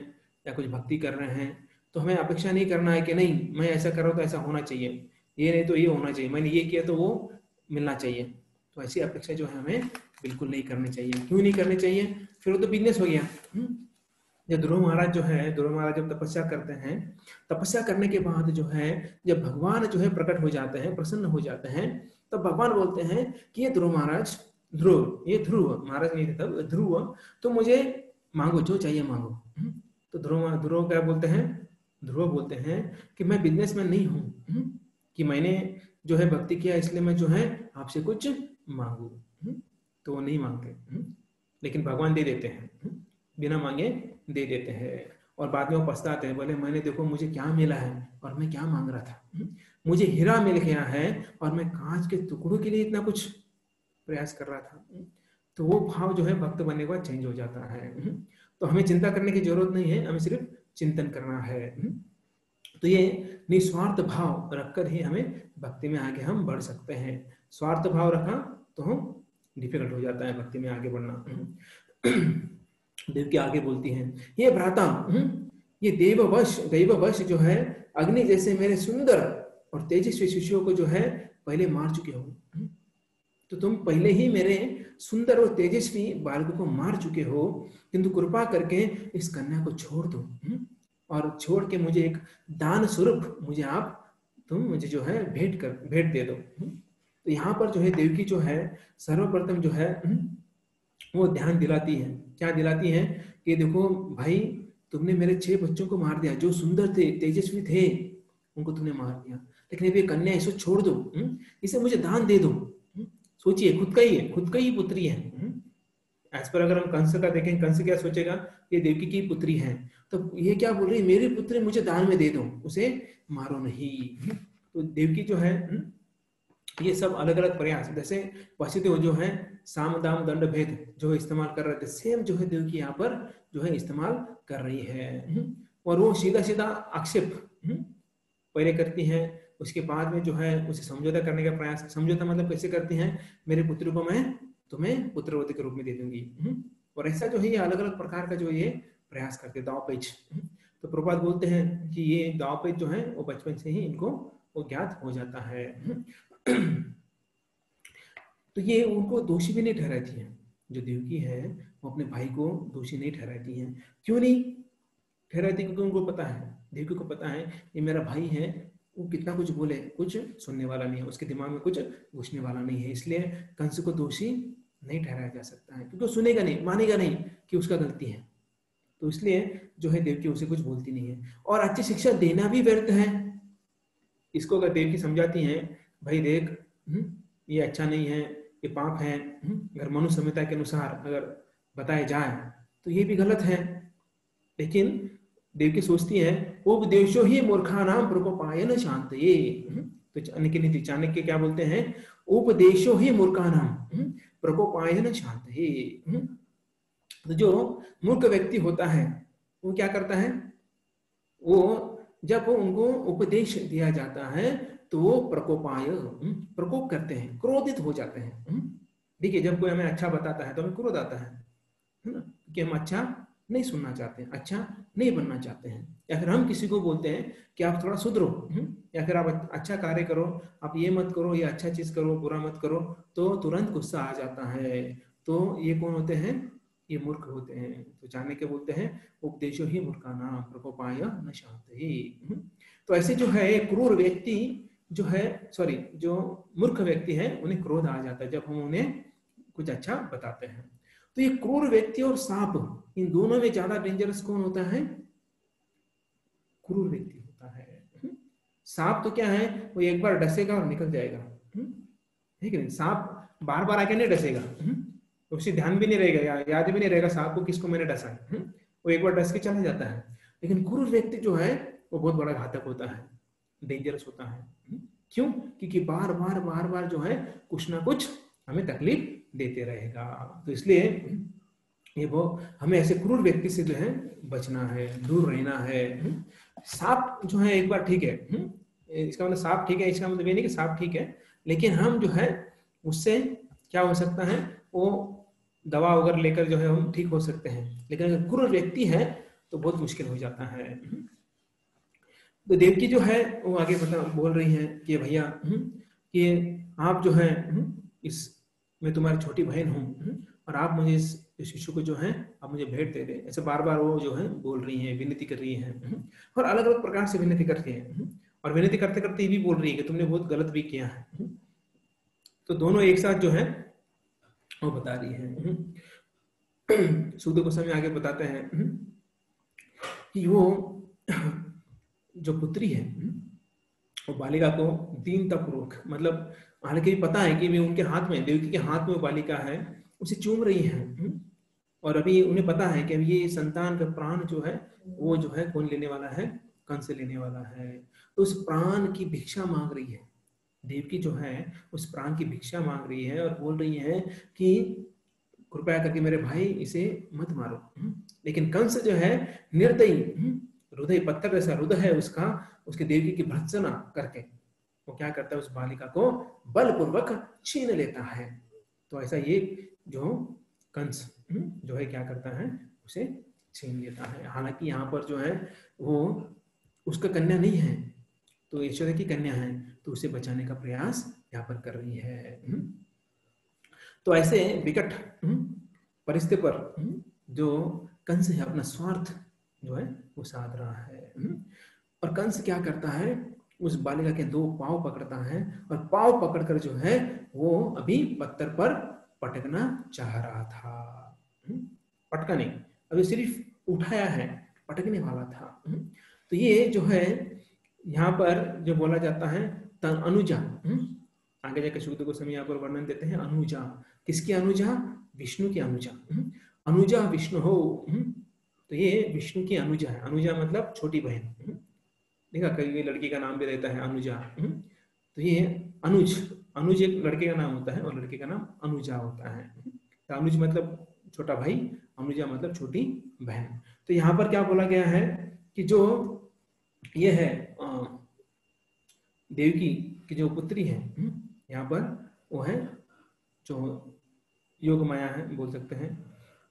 या कुछ भक्ति कर रहे हैं तो हमें अपेक्षा नहीं करना है कि नहीं मैं ऐसा कर रहा हूँ तो ऐसा होना चाहिए, ये नहीं तो ये होना चाहिए, मैंने ये किया तो वो मिलना चाहिए। तो ऐसी अपेक्षा जो है हमें बिल्कुल नहीं करनी चाहिए। क्यों नहीं करनी चाहिए, फिर वो तो बिजनेस हो गया। जब ध्रुव महाराज जो है, ध्रुव महाराज जब तपस्या करते हैं, तपस्या करने के बाद जो है जब भगवान जो है प्रकट हो जाते हैं, प्रसन्न हो जाते हैं, तब भगवान बोलते हैं कि ये ध्रुव महाराज, ये ध्रुव महाराज नहीं थे तब, ध्रुव तो मुझे मांगो, जो चाहिए मांगो। तो ध्रुव क्या बोलते हैं, ध्रुव बोलते हैं कि मैं बिजनेसमैन नहीं हूँ कि मैंने जो है भक्ति किया इसलिए मैं जो है आपसे कुछ मांगू। तो वो नहीं मांगते, लेकिन भगवान दे देते हैं, बिना मांगे दे देते हैं। और बाद में वो पछताते हैं, बोले मैंने देखो मुझे क्या मिला है और मैं क्या मांग रहा था, मुझे हीरा मिल गया है और मैं कांच के टुकड़ों के लिए इतना कुछ प्रयास कर रहा था। तो वो भाव जो है भक्त बनने के बाद चेंज हो जाता है। तो हमें चिंता करने की जरूरत नहीं है, हमें सिर्फ चिंतन करना है। तो ये निस्वार्थ भाव रखकर ही हमें भक्ति में आगे हम बढ़ सकते हैं। स्वार्थ भाव रखा तो हम डिफिकल्ट हो जाता है भक्ति में आगे बढ़ना। देवकी आगे बोलती हैं, ये भ्राता, ये दैववश जो है अग्नि जैसे मेरे सुंदर और तेजस्वी शिष्यों को जो है पहले मार चुके हो। तो तुम पहले ही मेरे सुंदर और तेजस्वी बालकों को मार चुके हो, किंतु कृपा करके इस कन्या को छोड़ दो और छोड़ के मुझे एक दान स्वरूप मुझे जो है भेंट दे दो। तो यहाँ पर जो है देवकी जो है सर्वप्रथम जो है वो ध्यान दिलाती है। क्या दिलाती है कि देखो भाई, तुमने मेरे 6 बच्चों को मार दिया, जो सुंदर थे, तेजस्वी थे, उनको तुमने मार दिया, लेकिन अब ये कन्या इसे छोड़ दो, इसे मुझे दान दे दो। सोचिए, खुद का ही पुत्री है। एज पर अगर हम कंस का देखें, कंस क्या सोचेगा, ये देवकी की पुत्री है, तो ये क्या बोल रही है, मेरी पुत्री मुझे दान में दे दो, उसे मारो नहीं। तो देवकी जो है ये सब अलग अलग प्रयास, जैसे वसुदेव जो है साम दाम दंड भेद जो इस्तेमाल कर रहे थे, सेम जो है देवकी यहाँ पर जो है इस्तेमाल कर रही है। और वो सीधा सीधा आक्षेप पहले करती है, उसके बाद में जो है उसे समझौता करने का प्रयास। समझौता मतलब कैसे करती हैं, मेरे पुत्र को मैं तुम्हें पुत्रवती के रूप में दे दूंगी। और ऐसा जो है ये अलग अलग प्रकार का जो ये प्रयास करते हैं, दावपेच। तो प्रभुपाद बोलते हैं कि ये दावपेच जो है वो बचपन से ही इनको वो ज्ञात हो जाता है। तो ये उनको दोषी भी नहीं ठहराती है, जो देवकी है वो अपने भाई को दोषी नहीं ठहराती है। क्यों नहीं ठहराती, क्योंकि उनको पता है, देवकी को पता है ये मेरा भाई है, वो कितना कुछ बोले कुछ सुनने वाला नहीं है, उसके दिमाग में कुछ घुसने वाला नहीं है, इसलिए कंस को दोषी नहीं ठहराया जा सकता है, क्योंकि वो सुनेगा नहीं, मानेगा नहीं कि उसका गलती है। तो इसलिए जो है देवकी उसे कुछ बोलती नहीं है। और अच्छी शिक्षा देना भी व्यर्थ है। इसको अगर देवकी समझाती है, भाई देख ये अच्छा नहीं है, ये पाप है, अगर मनु संहिता के अनुसार अगर बताया जाए तो ये भी गलत है, लेकिन देवकी सोचती है उपदेशो ही मूर्खानाम प्रकोपायन शांतये। तो चाणक्य क्या बोलते हैं, उपदेशो ही मूर्खानाम प्रकोपायन शांतये। तो जो मूर्ख व्यक्ति होता है वो क्या करता है, वो जब उनको उपदेश दिया जाता है तो वो प्रकोपाय प्रकोप करते हैं, क्रोधित हो जाते हैं। देखिए जब कोई हमें अच्छा बताता है तो हमें क्रोध आता है ना, कि हम अच्छा नहीं सुनना चाहते हैं, अच्छा नहीं बनना चाहते हैं। या फिर हम किसी को बोलते हैं कि आप थोड़ा सुधरो, या फिर आप अच्छा कार्य करो, आप ये मत करो, ये अच्छा चीज करो, बुरा मत करो, तो तुरंत गुस्सा आ जाता है। तो ये कौन होते हैं, ये मूर्ख होते हैं। तो जाने के बोलते हैं उपदेशो ही मूर्खानां प्रकोपाय न शांति। तो ऐसे जो है क्रूर व्यक्ति जो है, सॉरी जो मूर्ख व्यक्ति है उन्हें क्रोध आ जाता है जब हम उन्हें कुछ अच्छा बताते हैं। तो ये क्रूर व्यक्ति और सांप, इन दोनों में ज्यादा डेंजरस कौन होता है, क्रूर व्यक्ति होता है। सांप तो क्या है, वो एक बार डसेगा और निकल जाएगा, ठीक है। सांप बार बार आके नहीं डसेगा, उसे ध्यान भी नहीं रहेगा, याद भी नहीं रहेगा सांप को किसको मैंने डसा है, वो एक बार डस के चला जाता है। लेकिन क्रूर व्यक्ति जो है वो बहुत बड़ा घातक होता है, डेंजरस होता है। क्यों, क्योंकि बार बार बार बार जो है कुछ ना कुछ हमें तकलीफ देते रहेगा। तो इसलिए ये वो हमें ऐसे क्रूर व्यक्ति से जो है बचना है, दूर रहना है। सांप जो है एक बार ठीक है, इसका मतलब सांप ठीक है, इसका मतलब ये नहीं कि सांप ठीक है, लेकिन हम जो है उससे क्या हो सकता है, वो दवा वगैरह लेकर जो है हम ठीक हो सकते हैं। लेकिन अगर क्रूर व्यक्ति है तो बहुत मुश्किल हो जाता है। तो देवकी जो है वो आगे बोल रही है कि भैया कि आप जो है इस, मैं तुम्हारी छोटी बहन हूँ और आप मुझे इस शिशु को जो है आप मुझे भेंट दे दे। ऐसे बार बार वो जो है बोल रही है, विनती कर रही है, और अलग अलग प्रकार से विनती करती है। और विनती करते करते ये भी बोल रही है कि तुमने बहुत गलत भी किया है। तो दोनों एक साथ जो है वो बता रही है। सूद गोस्वामी आगे बताते हैं कि वो जो पुत्री है वो बालिका को दीनता पूर्वक, मतलब हालांकि पता है कि वे उनके हाथ में, देवकी के हाथ में वो बालिका है, उसे चूम रही है। और अभी उन्हें पता है कि अभी ये संतान का प्राण जो है वो जो है कौन लेने वाला है, कंस लेने वाला है। तो उस प्राण की भिक्षा मांग रही है देवकी जो है, उस प्राण की भिक्षा मांग रही है और बोल रही है कि कृपया करके मेरे भाई इसे मत मारो। लेकिन कंस जो है निर्दयी, हृदय पत्थर जैसा हृदय है उसका, उसके देवकी की भर्त्सना करके वो क्या करता है, उस बालिका को बलपूर्वक छीन लेता है। तो ऐसा ये जो कंस जो है क्या करता है, उसे छीन लेता है। हालांकि यहाँ पर जो है वो उसका कन्या नहीं है, तो यशोदा की कन्या है, तो उसे बचाने का प्रयास यहाँ पर कर रही है। तो ऐसे विकट परिस्थिति पर जो कंस है अपना स्वार्थ जो है वो साध रहा है। और कंस क्या करता है, उस बालिका के दो पांव पकड़ता है और पांव पकड़कर जो है वो अभी पत्थर पर पटकना चाह रहा था। पटका नहीं, अभी सिर्फ उठाया है, पटकने वाला था। तो ये जो है यहाँ पर जो बोला जाता है अनुजा, आगे जाकर शुद्ध गोस्वामी यहाँ पर वर्णन देते हैं अनुजा। किसकी अनुजा, विष्णु की अनुजा। अनुजा विष्णु हो, तो ये विष्णु की अनुजा है। अनुजा मतलब छोटी बहन। देखा कई लड़की का नाम भी रहता है अनुजा। तो ये अनुज, अनुज एक लड़के का नाम होता है और लड़के का नाम अनुजा होता है। तो अनुज मतलब छोटा भाई, अनुजा मतलब छोटी बहन। तो यहाँ पर क्या बोला गया है कि जो ये है देवकी की जो पुत्री है यहाँ पर वो है जो योग माया है बोल सकते हैं।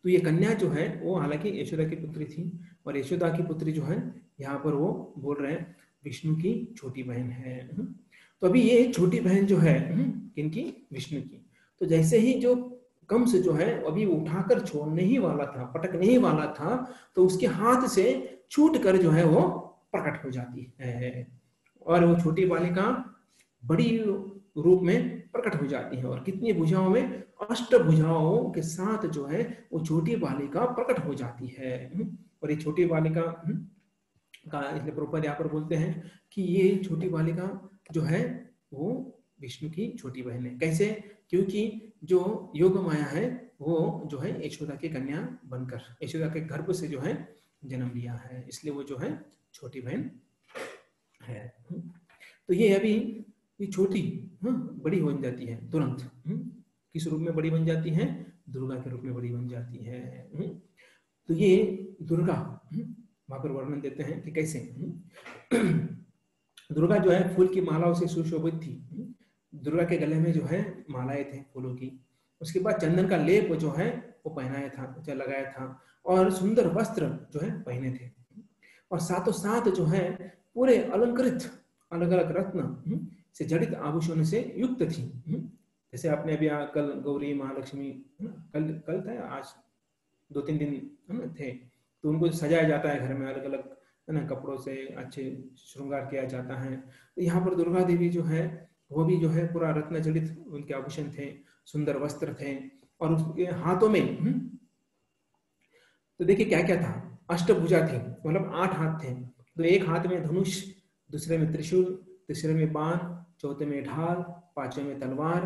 तो ये कन्या जो है वो हालांकि यशोदा की पुत्री थी, और यशोदा की पुत्री जो है यहाँ पर वो बोल रहे हैं विष्णु की छोटी बहन है। तो अभी ये छोटी बहन जो है किनकी, विष्णु की। तो जैसे ही जो कंस जो है अभी उठाकर छोड़ने ही वाला था, पटकने ही वाला था, तो उसके हाथ से छूट कर जो है वो प्रकट हो जाती है और वो छोटी बालिका बड़ी रूप में प्रकट हो जाती है। और कितनी भुजाओं में, अष्ट भुजाओं के साथ जो है वो छोटी बालिका प्रकट हो जाती है। और ये छोटी बालिका का इसलिए प्रभुपाद यहाँ पर बोलते हैं कि ये छोटी बालिका जो है वो विष्णु की छोटी बहन है। कैसे, क्योंकि जो योग माया है वो जो है यशोदा की कन्या बनकर यशोदा के गर्भ से जो है जन्म लिया है, इसलिए वो जो है छोटी बहन है। तो ये अभी ये छोटी बड़ी हो जाती है तुरंत। किस रूप में बड़ी बन जाती है, दुर्गा के रूप में बड़ी बन जाती है। तो ये दुर्गा वहां पर वर्णन देते हैं कि कैसे दुर्गा जो है फूल की मालाओं से सुशोभित थी। दुर्गा के गले में जो है मालाएं थे फूलों की। उसके बाद चंदन का लेप जो है वो पहनाया था, जो लगाया था, और सुंदर वस्त्र जो है पहने थे, और साथों साथ जो है पूरे अलंकृत अलग अलग रत्न से जड़ित आभूषणों से युक्त थी। जैसे आपने अभी कल गौरी महालक्ष्मी कल कल था, आज 2-3 दिन थे, तो उनको सजाया जाता है घर में अलग अलग है ना कपड़ों से, अच्छे श्रृंगार किया जाता है। तो यहाँ पर दुर्गा देवी जो है वो भी जो है पूरा रत्न जड़ित उनके आभूषण थे, सुंदर वस्त्र थे, और उसके हाथों में तो देखिए क्या क्या था, अष्टभुजा थी, मतलब 8 हाथ थे। तो एक हाथ में धनुष, दूसरे में त्रिशूल, तीसरे में बाण, चौथे में ढाल, पांचवें में तलवार,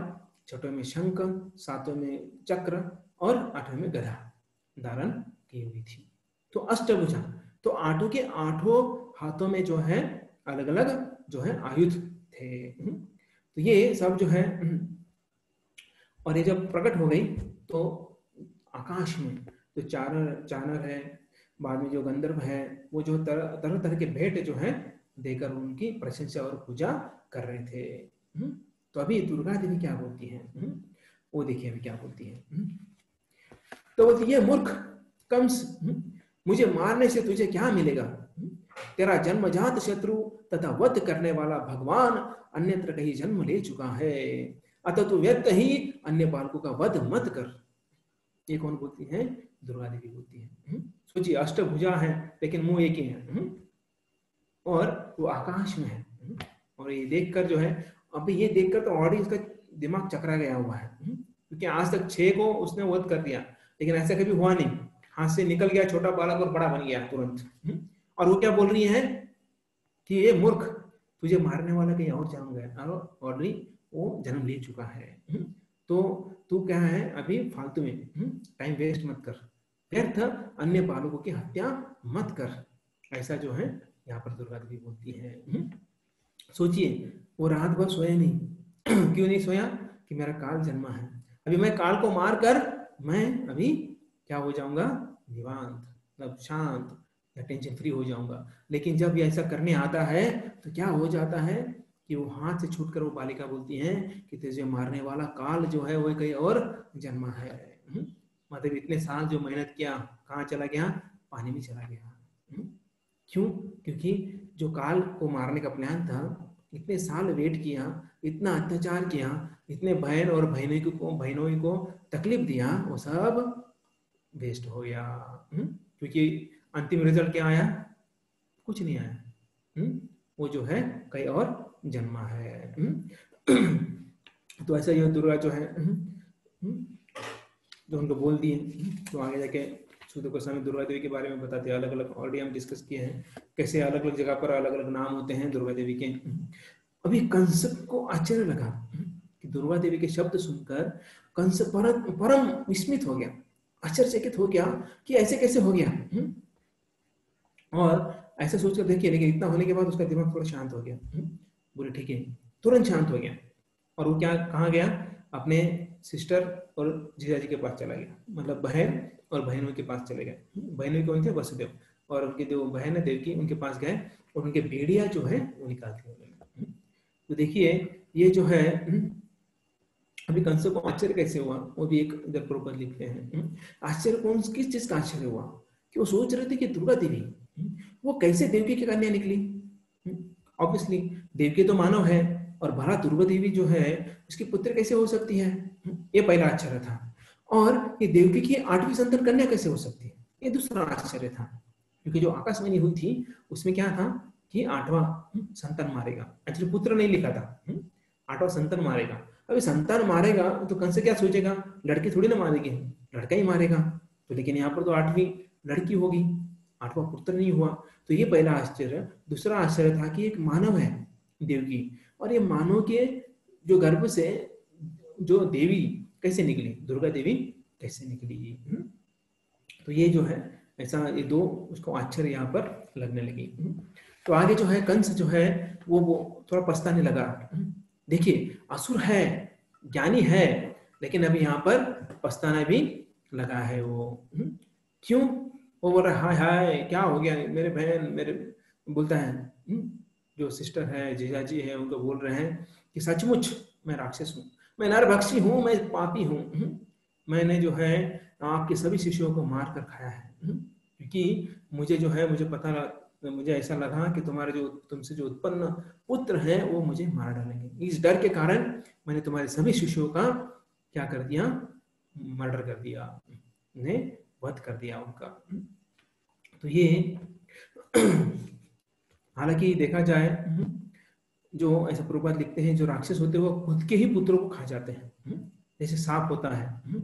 छठवें में शंख, सातवें में चक्र और 8वें में गदा धारण की हुई थी। तो अष्टभुजा, तो 8 के 8 हाथों में जो है अलग अलग जो है आयुध थे। तो ये सब जो है, और ये जब प्रकट हो गई तो आकाश में जो चानर है, बाद में जो गंधर्व है, वो जो तरह तरह के भेंट जो है देकर उनकी प्रशंसा और पूजा कर रहे थे। तो अभी दुर्गा देवी क्या बोलती है, वो देखिए अभी क्या बोलती है। तो बोलती है, मूर्ख कंस, मुझे मारने से तुझे क्या मिलेगा? तेरा जन्मजात शत्रु तथा वध करने वाला भगवान अन्यत्र कहीं जन्म ले चुका है, अतः तू व्यर्थ ही अन्य बालकों का वध मत कर। ये कौन बोलती है? दुर्गा देवी बोलती है। सोचिए, अष्टभुजा है लेकिन मुंह एक ही है, और वो आकाश में है। और ये देखकर जो है, अभी ये देखकर तो ऑलरेडी इसका दिमाग चकरा गया हुआ है, क्योंकि आज तक 6 को उसने वध कर दिया, लेकिन ऐसा कभी हुआ नहीं, हाथ से निकल गया छोटा बालक और बड़ा बन गया तुरंत। और वो क्या बोल रही है कि ये मूर्ख, तुझे मारने वाला कहीं और जन्म गया, ऑलरेडी वो जन्म ले चुका है, तो तू क्या है अभी फालतू में टाइम वेस्ट मत कर, व्यर्थ अन्य बालकों की हत्या मत कर। ऐसा जो है यहाँ पर दुर्गा देवी बोलती है। सोचिए, वो रात भर सोया नहीं क्यों नहीं सोया? कि मेरा काल जन्मा है, अभी मैं काल को मार कर मैं अभी क्या हो जाऊंगा? निवांत, मतलब शांत या टेंशन फ्री हो जाऊंगा। लेकिन जब ये ऐसा करने आता है तो क्या हो जाता है कि वो हाथ से छूटकर वो बालिका बोलती है कि तुझे मारने वाला काल जो है वो कहीं और जन्मा है। मतलब इतने साल जो मेहनत किया कहाँ चला गया? पानी में चला गया। क्यों? क्योंकि जो काल को मारने का प्लान था, इतने साल वेट किया, इतना अत्याचार किया, इतने बहन और बहनों को तकलीफ दिया, वो सब वेस्ट हो गया। क्योंकि अंतिम रिजल्ट क्या आया? कुछ नहीं आया। वो जो है कहीं और जन्मा है। तो ऐसा ये दुर्गा जो है जो उनको बोल दिए, तो आगे जाके सूत्र गोस्वामी दुर्गा देवी के बारे में बताते हैं। अलग अलग ऑलरेडी हम डिस्कस किए हैं कैसे अलग अलग जगह पर अलग अलग नाम होते हैं दुर्गा देवी के। अभी कंस को आश्चर्य लगा कि दुर्गा देवी के शब्द सुनकर कंस परम विस्मित हो गया, आश्चर्यचकित हो गया कि ऐसे कैसे हो गया। और ऐसा सोचकर देखिए, लेकिन इतना होने के बाद उसका दिमाग थोड़ा शांत हो गया। बोले ठीक है, तुरंत शांत हो गया। और वो क्या कहाँ गया? अपने सिस्टर और जीजाजी के पास चला गया, मतलब बहन और बहनों के पास चले गए। बहनों कौन थे? वसुदेव, और उनके जो बहन है देवकी, उनके पास गए और उनके भेड़िया जो है वो निकाल दिए। तो देखिए ये जो है, अभी कंस को आश्चर्य कैसे हुआ वो भी एक इधर प्रॉपर लिखते हैं। आश्चर्य कौन किस चीज का आश्चर्य हुआ? कि वो सोच रहे थे कि दुर्गा देवी वो कैसे देवकी की कन्या निकली। ऑब्वियसली देवकी तो मानव है, और भला दुर्गा देवी जो है उसकी पुत्र कैसे हो सकती है? ये पहला आश्चर्य था। और ये देवकी की 8वीं संतान कन्या कैसे हो सकती है? ये दूसरा आश्चर्य था। क्योंकि जो आकाशवाणी हुई थी उसमें क्या था कि 8वां संतान मारेगा, एक्चुअली पुत्र नहीं लिखा था, 8वां संतान मारेगा। अभी संतान मारेगा तो कंस क्या सोचेगा? लड़की थोड़ी ना मारेगी, लड़का ही मारेगा। तो लेकिन यहाँ पर तो 8वीं लड़की होगी, 8वां पुत्र नहीं हुआ। तो ये पहला आश्चर्य। दूसरा आश्चर्य था कि एक मानव है देवकी, और ये मानव के जो गर्भ से जो देवी कैसे निकली, दुर्गा देवी कैसे निकली। तो ये जो है ऐसा, ये दो उसको आश्चर्य यहाँ पर लगने लगी। तो आगे जो है कंस जो है वो थोड़ा पछताने लगा। देखिए असुर है, ज्ञानी है, लेकिन अभी यहाँ पर पछताना भी लगा है वो। क्यों? वो बोल रहा है हाय हाय क्या हो गया मेरे बहन, मेरे बोलता है जो सिस्टर है, जीजाजी है, उनको बोल रहे हैं कि सचमुच मैं राक्षस हूँ, मैं नरभक्षी हूँ, मैं पापी हूँ। मैंने जो है आपके सभी शिष्यों को मार कर खाया है, क्योंकि मुझे जो है, मुझे ऐसा लगा कि तुम्हारे जो तुमसे जो उत्पन्न पुत्र हैं वो मुझे मार डालेंगे। इस डर के कारण मैंने तुम्हारे सभी शिष्यों का क्या कर दिया, मर्डर कर दिया, उन्हें वध कर दिया उनका। तो ये हालांकि देखा जाए जो ऐसा प्रभुपाद लिखते हैं, जो राक्षस होते हैं वो खुद के ही पुत्रों को खा जाते हैं। जैसे सांप होता है,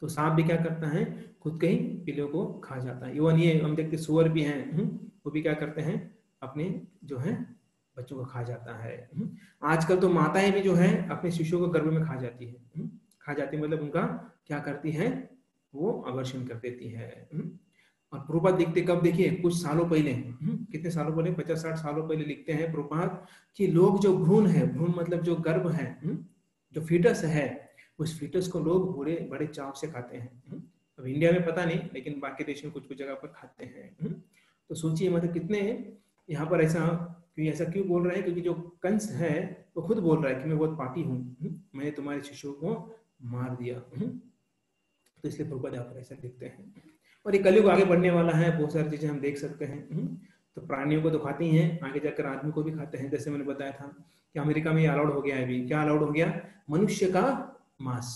तो सांप भी क्या करता है, खुद के ही पिल्लों को खा जाता है। इवन ये हम देखते सुअर भी हैं, वो भी क्या करते हैं, अपने जो है बच्चों को खा जाता है। आजकल तो माताएं भी जो है अपने शिशुओं को गर्भ में खा जाती है, खा जाती मतलब उनका क्या करती है, वो अबॉर्शन कर देती है। और प्रभुपाद लिखते कब, देखिए कुछ सालों पहले, कितने सालों पहले, 50-60 सालों पहले लिखते हैं प्रभुपाद कि लोग जो भ्रूण है, भ्रूण मतलब जो गर्भ है, जो फीटस है, उस फीटस को लोग बड़े बड़े चाव से खाते हैं। अब इंडिया में पता नहीं, लेकिन बाकी देशों में कुछ कुछ जगह पर खाते हैं। तो सोचिए मतलब कितने यहाँ पर ऐसा क्यों बोल रहे हैं, क्योंकि जो कंस है वो खुद बोल रहा है कि मैं बहुत पापी हूँ, मैंने तुम्हारे शिशुओं को मार दिया। तो इसलिए प्रभुपाद यहाँ पर ऐसा लिखते हैं। और ये कलयुग आगे बढ़ने वाला है, बहुत सारी चीजें हम देख सकते हैं। तो प्राणियों को तो खाते ही हैं, आगे जाकर आदमी को भी खाते हैं। जैसे मैंने बताया था कि अमेरिका में ये अलाउड हो गया है अभी। क्या अलाउड हो गया? मनुष्य का मांस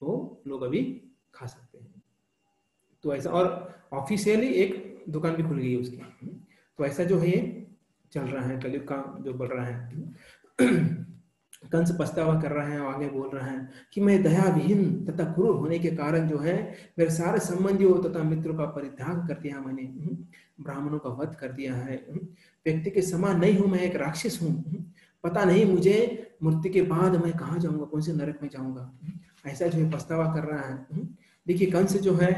तो लोग अभी खा सकते हैं। तो ऐसा, और ऑफिशियली एक दुकान भी खुल गई है उसकी। तो ऐसा जो है ये चल रहा है, कलयुग का जो बढ़ रहा है। कंस पछतावा कर रहा है और आगे बोल रहा है कि मैं दयाविहीन तथा क्रूर होने के कारण जो है मेरे सारे संबंधियों तथा मित्रों का परित्याग कर दिया, मैंने ब्राह्मणों का वध कर दिया है, व्यक्ति के समान नहीं हूं, मैं एक राक्षस हूँ, पता नहीं मुझे मृत्यु के बाद मैं कहाँ जाऊंगा, कौन से नरक में जाऊंगा। ऐसा जो है पछतावा कर रहा है। देखिए कंस जो है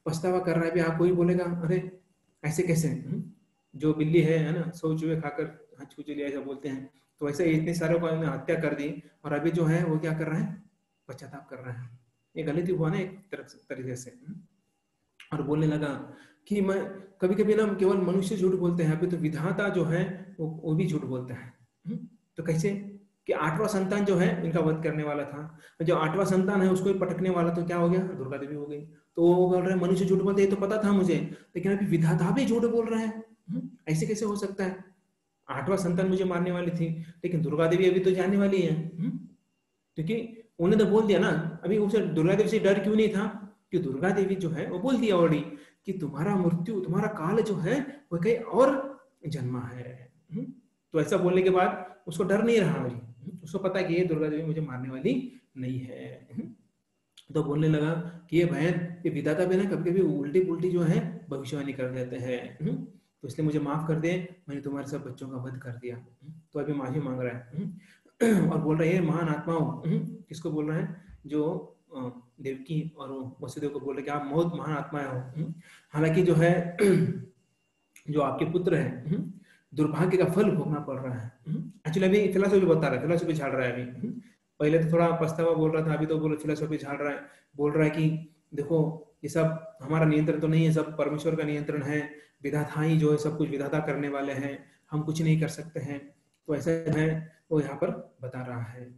पछतावा कर रहा है। भी आप कोई बोलेगा अरे ऐसे कैसे, जो बिल्ली है ना, 100 चूहे खाकर हज को चली, ऐसा बोलते हैं। तो ऐसे इतने सारे को हत्या कर दी और अभी जो है वो क्या कर रहा है, पश्चाताप कर रहा है। ये गलत ही हुआ ना एक तरीके से। और बोलने लगा कि मैं कभी कभी ना केवल मनुष्य झूठ बोलते हैं, अभी तो विधाता जो है वो भी झूठ बोलता है। तो कैसे कि 8वां संतान जो है इनका वध करने वाला था, जो 8वां संतान है उसको पटकने वाला, तो क्या हो गया, दुर्गा देवी हो गई। तो वो बोल रहे हैं मनुष्य झूठ बोलते, तो पता था मुझे, लेकिन अभी विधाता भी झूठ बोल रहा है। ऐसे कैसे हो सकता है? 8वां संतान मुझे मारने वाली थी, लेकिन दुर्गा देवी अभी तो जाने वाली है। क्योंकि उन्होंने तो बोल दिया ना, अभी उसे दुर्गा देवी से डर क्यों नहीं था, कि दुर्गा देवी जो है वो बोल दिया ऑलरेडी कि तुम्हारा मृत्यु, तुम्हारा काल जो है वो कहीं और जन्मा है। तो ऐसा बोलने के बाद उसको डर नहीं रहा अभी, उसको पता है कि ये दुर्गा देवी मुझे मारने वाली नहीं है। तो बोलने लगा कि ये बहन, ये विधाता भी ना कभी कभी उल्टी पुल्टी जो है भविष्यवाणी कर देते हैं, तो इसलिए मुझे माफ कर दे, मैंने तुम्हारे सब बच्चों का वध कर दिया। तो अभी माफी मांग रहा है और बोल रहे हैं महान आत्माओं, किसको बोल रहे हैं, जो देवकी और वसुदेव को बोल रहे कि आप बहुत महान आत्माएं हो। हालांकि जो है जो आपके पुत्र है दुर्भाग्य का फल भोगना पड़ रहा है। एक्चुअली अभी फिलोसफी बता रहा है, फिलोसफी झाड़ रहा है अभी। पहले तो थोड़ा पछतावा बोल रहा था, अभी तो बोल फिलोसफी झाड़ रहा है, बोल रहा है कि देखो ये सब हमारा नियंत्रण तो नहीं है, सब परमेश्वर का नियंत्रण है, विधाता ही जो है सब कुछ विधाता करने वाले हैं, हम कुछ नहीं कर सकते हैं। तो ऐसा है वो यहाँ पर बता रहा है,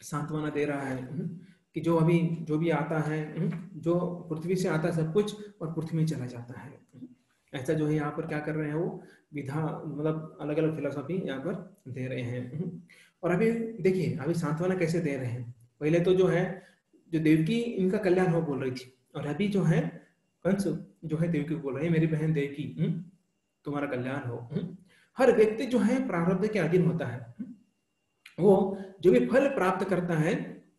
सांत्वना दे रहा है कि जो भी आता है, जो पृथ्वी से आता है सब कुछ और पृथ्वी में चला जाता है। ऐसा जो है यहाँ पर क्या कर रहे हैं वो विधा, मतलब अलग अलग फिलोसफी यहाँ पर दे रहे हैं। और अभी देखिए अभी सांत्वना कैसे दे रहे हैं। पहले तो जो है जो देवकी इनका कल्याण हो बोल रही थी, और अभी जो है कंस जो है देवकी को बोल रहे हैं मेरी बहन देवकी तुम्हारा कल्याण हो। हर व्यक्ति जो है प्रारब्ध के अधीन होता है, वो जो भी फल प्राप्त करता है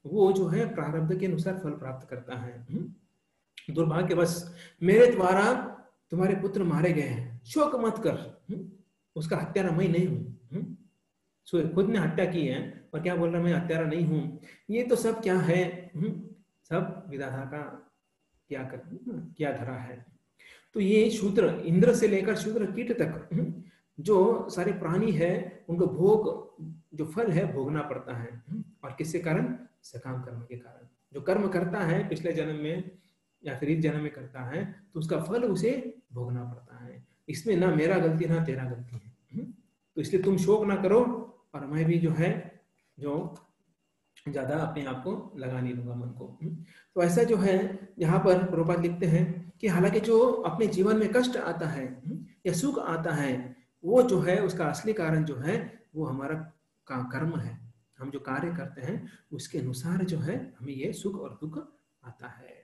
वो जो है प्रारब्ध के अनुसार फल प्राप्त करता है। दुर्भाग्यवश मेरे द्वारा तुम्हारे पुत्र मारे गए हैं, शोक मत कर, उसका हत्यारा मैं नहीं हूं। खुद ने हत्या की है और क्या बोल रहा मैं हत्यारा नहीं हूं। ये तो सब क्या है, सब विधाता का क्या धरा है। तो ये शूद्र, इंद्र से लेकर शूद्र कीट तक जो सारे प्राणी है उनको भोग जो फल है भोगना पड़ता है। और किसके कारण? सकाम कर्म के कारण। जो कर्म करता है पिछले जन्म में या फिर इस जन्म में करता है तो उसका फल उसे भोगना पड़ता है। इसमें ना मेरा गलती ना तेरा गलती है। तो इसलिए तुम शोक ना करो और मैं भी जो है जो ज्यादा अपने आप को लगा नहीं दूंगा मन को। तो ऐसा जो है यहाँ पर प्रभुपाद लिखते हैं कि हालांकि जो अपने जीवन में कष्ट आता है या सुख आता है वो जो है उसका असली कारण जो है वो हमारा कर्म है। हम जो कार्य करते हैं उसके अनुसार जो है हमें ये सुख और दुख आता है।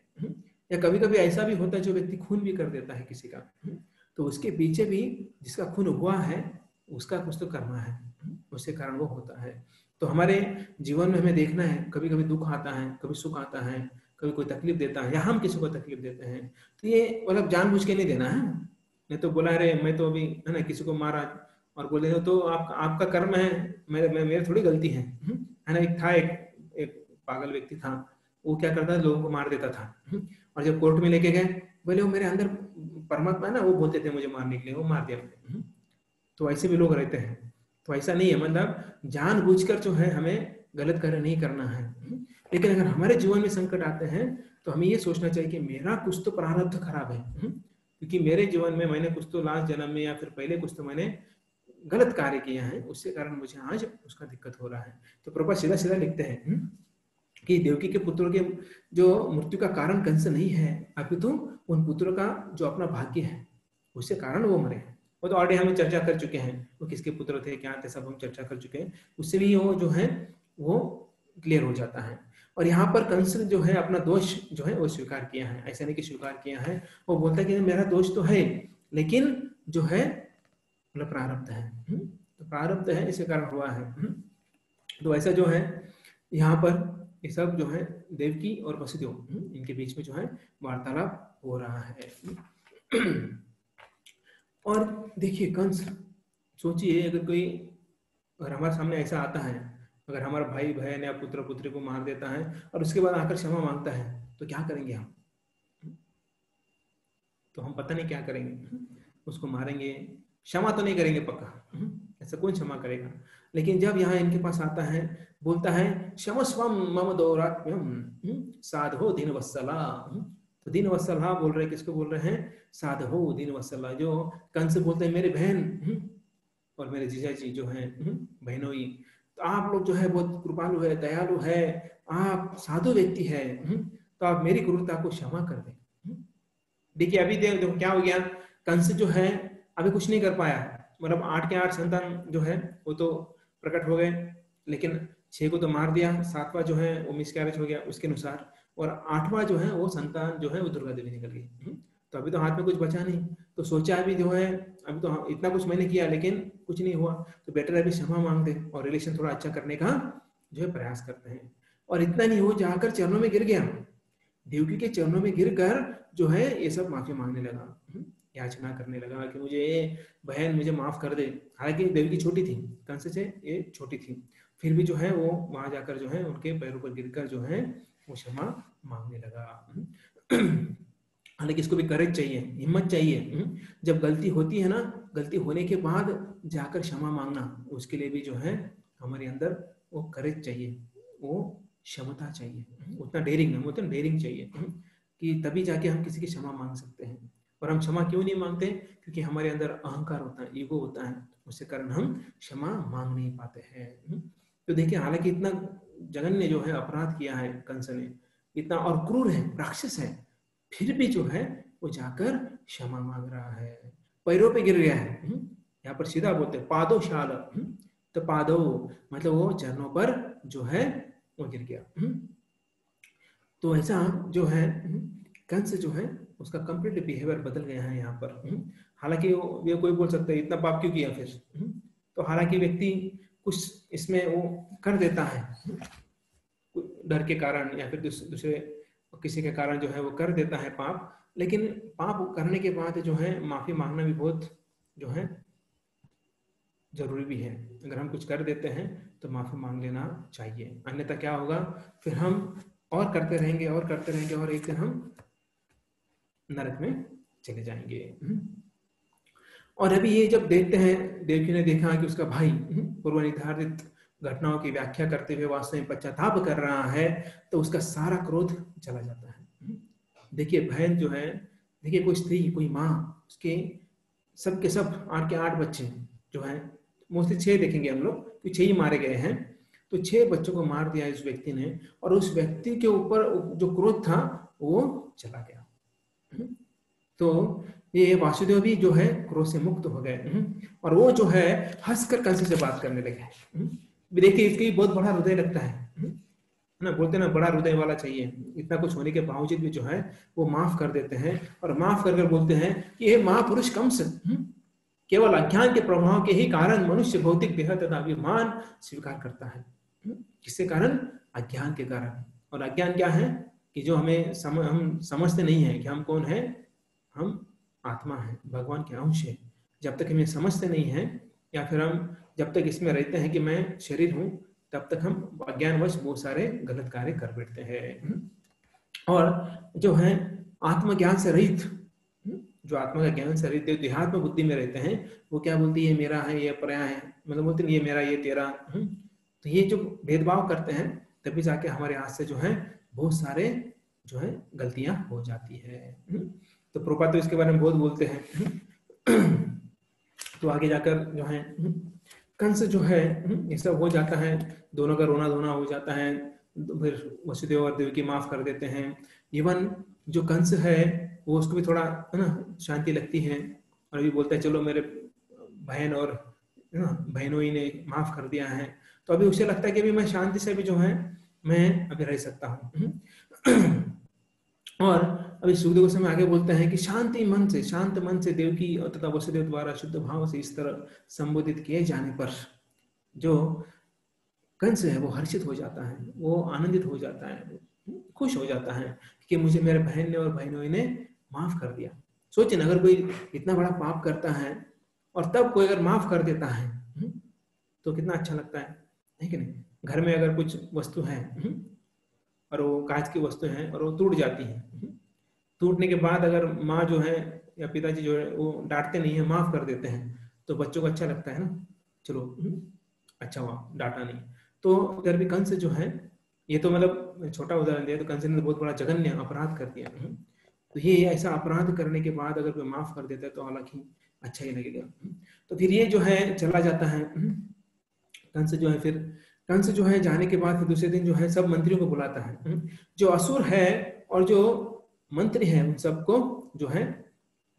या कभी कभी ऐसा भी होता है जो व्यक्ति खून भी कर देता है किसी का, तो उसके पीछे भी जिसका खून हुआ है उसका कुछ तो कर्म है, उसके कारण वो होता है। तो हमारे जीवन में हमें देखना है कभी कभी दुख आता है, कभी सुख आता है, कभी कोई तकलीफ देता है या हम किसी को तकलीफ देते हैं, तो ये मतलब जानबूझ के नहीं देना है। नहीं तो बोला अरे मैं तो अभी है ना किसी को मारा और बोले तो आपका कर्म है, मेरे थोड़ी गलती है ना। एक पागल व्यक्ति था, वो क्या करता था लोगों को मार देता था। और जब कोर्ट में लेके गए बोले वो मेरे अंदर परमात्मा है ना, वो बोलते थे मुझे मारने के लिए, वो मार दिया मैंने। तो ऐसे भी लोग रहते हैं। तो ऐसा नहीं है, मतलब जानबूझकर जो है हमें गलत कार्य नहीं करना है। लेकिन अगर हमारे जीवन में संकट आते हैं तो हमें ये सोचना चाहिए कि मेरा कुछ तो प्रारब्ध खराब है, क्योंकि मेरे जीवन में मैंने कुछ तो लास्ट जन्म में या फिर पहले कुछ तो मैंने गलत कार्य किया है, उसके कारण मुझे आज उसका दिक्कत हो रहा है। तो प्रभुपाद सीधा सीधा लिखते हैं कि देवकी के पुत्रों के जो मृत्यु का कारण कंस नहीं है, अपितु उन पुत्रों का जो अपना भाग्य है उसके कारण वो मरे। वो तो ऑलरेडी हम चर्चा कर चुके हैं, वो किसके पुत्र थे क्या थे सब हम चर्चा कर चुके हैं, उससे भी वो जो है वो क्लियर हो जाता है। और यहाँ पर कंस जो है अपना दोष जो है वो स्वीकार किया है, ऐसा नहीं कि स्वीकार किया है, वो बोलता है कि मेरा दोष तो है लेकिन जो है मतलब प्रारब्ध है, तो प्रारब्ध है इसके कारण हुआ है। तो ऐसा जो है यहाँ पर ये सब जो है देवकी और वसुदेव इनके बीच में जो है वार्तालाप हो रहा है। और देखिए कंस, सोचिए अगर हमारे सामने ऐसा आता है, अगर हमारा भाई बहन या पुत्र पुत्री को मार देता है और उसके बाद आकर क्षमा मांगता है तो क्या करेंगे हम? तो हम पता नहीं क्या करेंगे, उसको मारेंगे, क्षमा तो नहीं करेंगे पक्का, ऐसा कौन क्षमा करेगा। लेकिन जब यहाँ इनके पास आता है बोलता है क्षमस्वम मम दौरात्म्यम साधो दीन वत्सला। तो दीन वत्सला बोल रहे, किसको बोल रहे हैं? साधो दीन वत्सला। जो कंस बोलते हैं मेरे बहन और मेरे जीजा जी जो हैं बहनोई, तो आप लोग जो है बहुत कृपालु है, दयालु है, आप साधु व्यक्ति है, तो आप मेरी क्रूरता को क्षमा कर दें। देखिए अभी देखो क्या हो गया, कंस जो है अभी कुछ नहीं कर पाया, मतलब 8 के 8 संतान जो है वो तो प्रकट हो गए, लेकिन 6 को तो मार दिया, 7वां जो है वो मिसकैरेज हो गया उसके अनुसार, और 8वां जो है वो संतान जो है वो दुर्गा देवी निकल गई। तो अभी तो हाथ में कुछ बचा नहीं, तो सोचा अभी जो है अभी तो इतना कुछ मैंने किया लेकिन कुछ नहीं हुआ, तो बेटर अभी क्षमा मांग दे और रिलेशन थोड़ा अच्छा करने का जो है प्रयास करते हैं। और इतना नहीं हो, जाकर चरणों में गिर गया, देवकी के चरणों में गिरकर जो है ये सब माफी मांगने लगा, याचना करने लगा कि मुझे बहन मुझे माफ कर दे। हालांकि देवकी छोटी थी, कंस से ये छोटी थी, फिर भी जो है वो वहां जाकर जो है उनके पैरों पर गिरकर जो है वो क्षमा मांगने लगा। हालांकि इसको भी करेज चाहिए, हिम्मत चाहिए। जब गलती होती है ना, गलती होने के बाद जाकर क्षमा मांगना, उसके लिए भी जो है हमारे अंदर वो करेज चाहिए, वो क्षमता चाहिए, उतना डेयरिंग नहीं, उतना डेयरिंग चाहिए कि तभी जाके हम किसी की क्षमा मांग सकते हैं। और हम क्षमा क्यों नहीं मांगते? क्योंकि हमारे अंदर अहंकार होता है, ईगो होता है, उसके कारण हम क्षमा मांग नहीं पाते हैं। तो देखिए हालांकि इतना जघन्य जो है अपराध किया है कंस ने, इतना और क्रूर है, राक्षस है, फिर भी जो है वो जाकर क्षमा मांग रहा है, पैरों पे गिर गया है। यहाँ पर सीधा बोलते पादो शाल, तो पादो मतलब वो चरणों पर जो है वो गिर गया। तो ऐसा जो है कंस जो है उसका कंप्लीट बिहेवियर बदल गया है यहाँ पर। हालांकि ये कोई बोल सकता है इतना पाप क्यों किया फिर, तो हालांकि व्यक्ति कुछ इसमें वो कर देता है डर के कारण या फिर दूसरे किसी के कारण जो है वो कर देता है पाप, लेकिन पाप करने के बाद जो है माफी मांगना भी बहुत जो है जरूरी भी है। अगर हम कुछ कर देते हैं तो माफी मांग लेना चाहिए, अन्यथा क्या होगा फिर हम और करते रहेंगे और करते रहेंगे और एक दिन हम नरक में चले जाएंगे। और अभी ये जब देखते हैं, देवकी ने देखा कि उसका भाई पूर्व निर्धारित घटनाओं की व्याख्या करते हुए वास्तव में पश्चाताप कर रहा है, तो उसका सारा क्रोध चला जाता है। देखिए बहन जो है, देखिए कोई स्त्री, कोई माँ, उसके सब के सब 8 के 8 बच्चे जो हैं, मोस्टली 6 देखेंगे हम लोग, तो 6 ही मारे गए हैं। तो 6 बच्चों को मार दिया इस व्यक्ति ने, और उस व्यक्ति के ऊपर जो क्रोध था वो चला गया। तो ये वासुदेव भी जो है क्रोध से मुक्त हो गए, और वो जो है हंसकर कंस से बात करने लगे। देखिए इसके बहुत बड़ा हृदय लगता है ना, बोलते ना बड़ा हृदय वाला चाहिए। इतना कुछ होने के बावजूद भी जो है वो माफ कर देते हैं, और माफ कर बोलते हैं कि ये महापुरुष कंस, केवल अज्ञान के प्रभाव के ही कारण मनुष्य भौतिक देह तथा अभिमान स्वीकार करता है। किसके कारण? अज्ञान के कारण। और अज्ञान क्या है कि जो हम समझते नहीं है कि हम कौन है, हम आत्मा है, भगवान के अंश है। जब तक हमें समझते नहीं है, या फिर हम जब तक इसमें रहते हैं कि मैं शरीर हूं, तब तक हम अज्ञानवश बहुत सारे गलत कार्य कर बैठते हैं। और जो है आत्मज्ञान से रहित, जो आत्मा का ज्ञान से रहित देहात्म बुद्धि में रहते हैं, वो क्या बोलती है, ये मेरा है, ये पराया है, मतलब बोलते नहीं ये मेरा, ये तेरा। तो ये जो भेदभाव करते हैं, तभी जाके हमारे हाथ से जो है बहुत सारे जो है गलतियां हो जाती है। तो प्रभुपाद तो इसके बारे में बहुत बोलते हैं। तो आगे जाकर जो है कंस जो है ये सब हो जाता है, दोनों का रोना धोना हो जाता है, फिर वसुदेव और देवकी माफ कर देते हैं। इवन जो कंस है वो उसको भी थोड़ा है ना शांति लगती है, और अभी बोलता है चलो मेरे बहन और बहनों ही ने माफ कर दिया है, तो अभी उसे लगता है कि अभी मैं शांति से भी जो है मैं अभी रह सकता हूँ। और अभी सुखदेव गोस्वामी आगे बोलते हैं कि शांत मन से देवकी तथा वसुदेव द्वारा शुद्ध भाव से इस तरह संबोधित किए जाने पर जो कंस है वो हर्षित हो जाता है, वो आनंदित हो जाता है, खुश हो जाता है कि मुझे मेरे बहन ने और बहनों ने माफ कर दिया। सोचिए अगर कोई इतना बड़ा पाप करता है और तब कोई अगर माफ कर देता है तो कितना अच्छा लगता है कि नहीं। घर में अगर कुछ वस्तु है और वो कांच की वस्तु है और वो टूट जाती है, टूटने के बाद अगर माँ जो है या पिताजी जो है वो डांटते नहीं है, माफ कर देते हैं, तो बच्चों को अच्छा लगता है ना, चलो अच्छा हुआ डांटा नहीं। तो इधर भी कंस जो है, ये तो मतलब छोटा उदाहरण दिया, तो कंस ने बहुत बड़ा जघन्य अपराध कर दिया। तो ये ऐसा अपराध करने के बाद अगर कोई माफ कर देता है तो हालांकि अच्छा ही लगेगा। तो फिर ये जो है चला जाता है कंस जो है। फिर कंस जो है जाने के बाद फिर दूसरे दिन जो है सब मंत्रियों को बुलाता है, जो असुर है और जो मंत्री है उन सबको जो है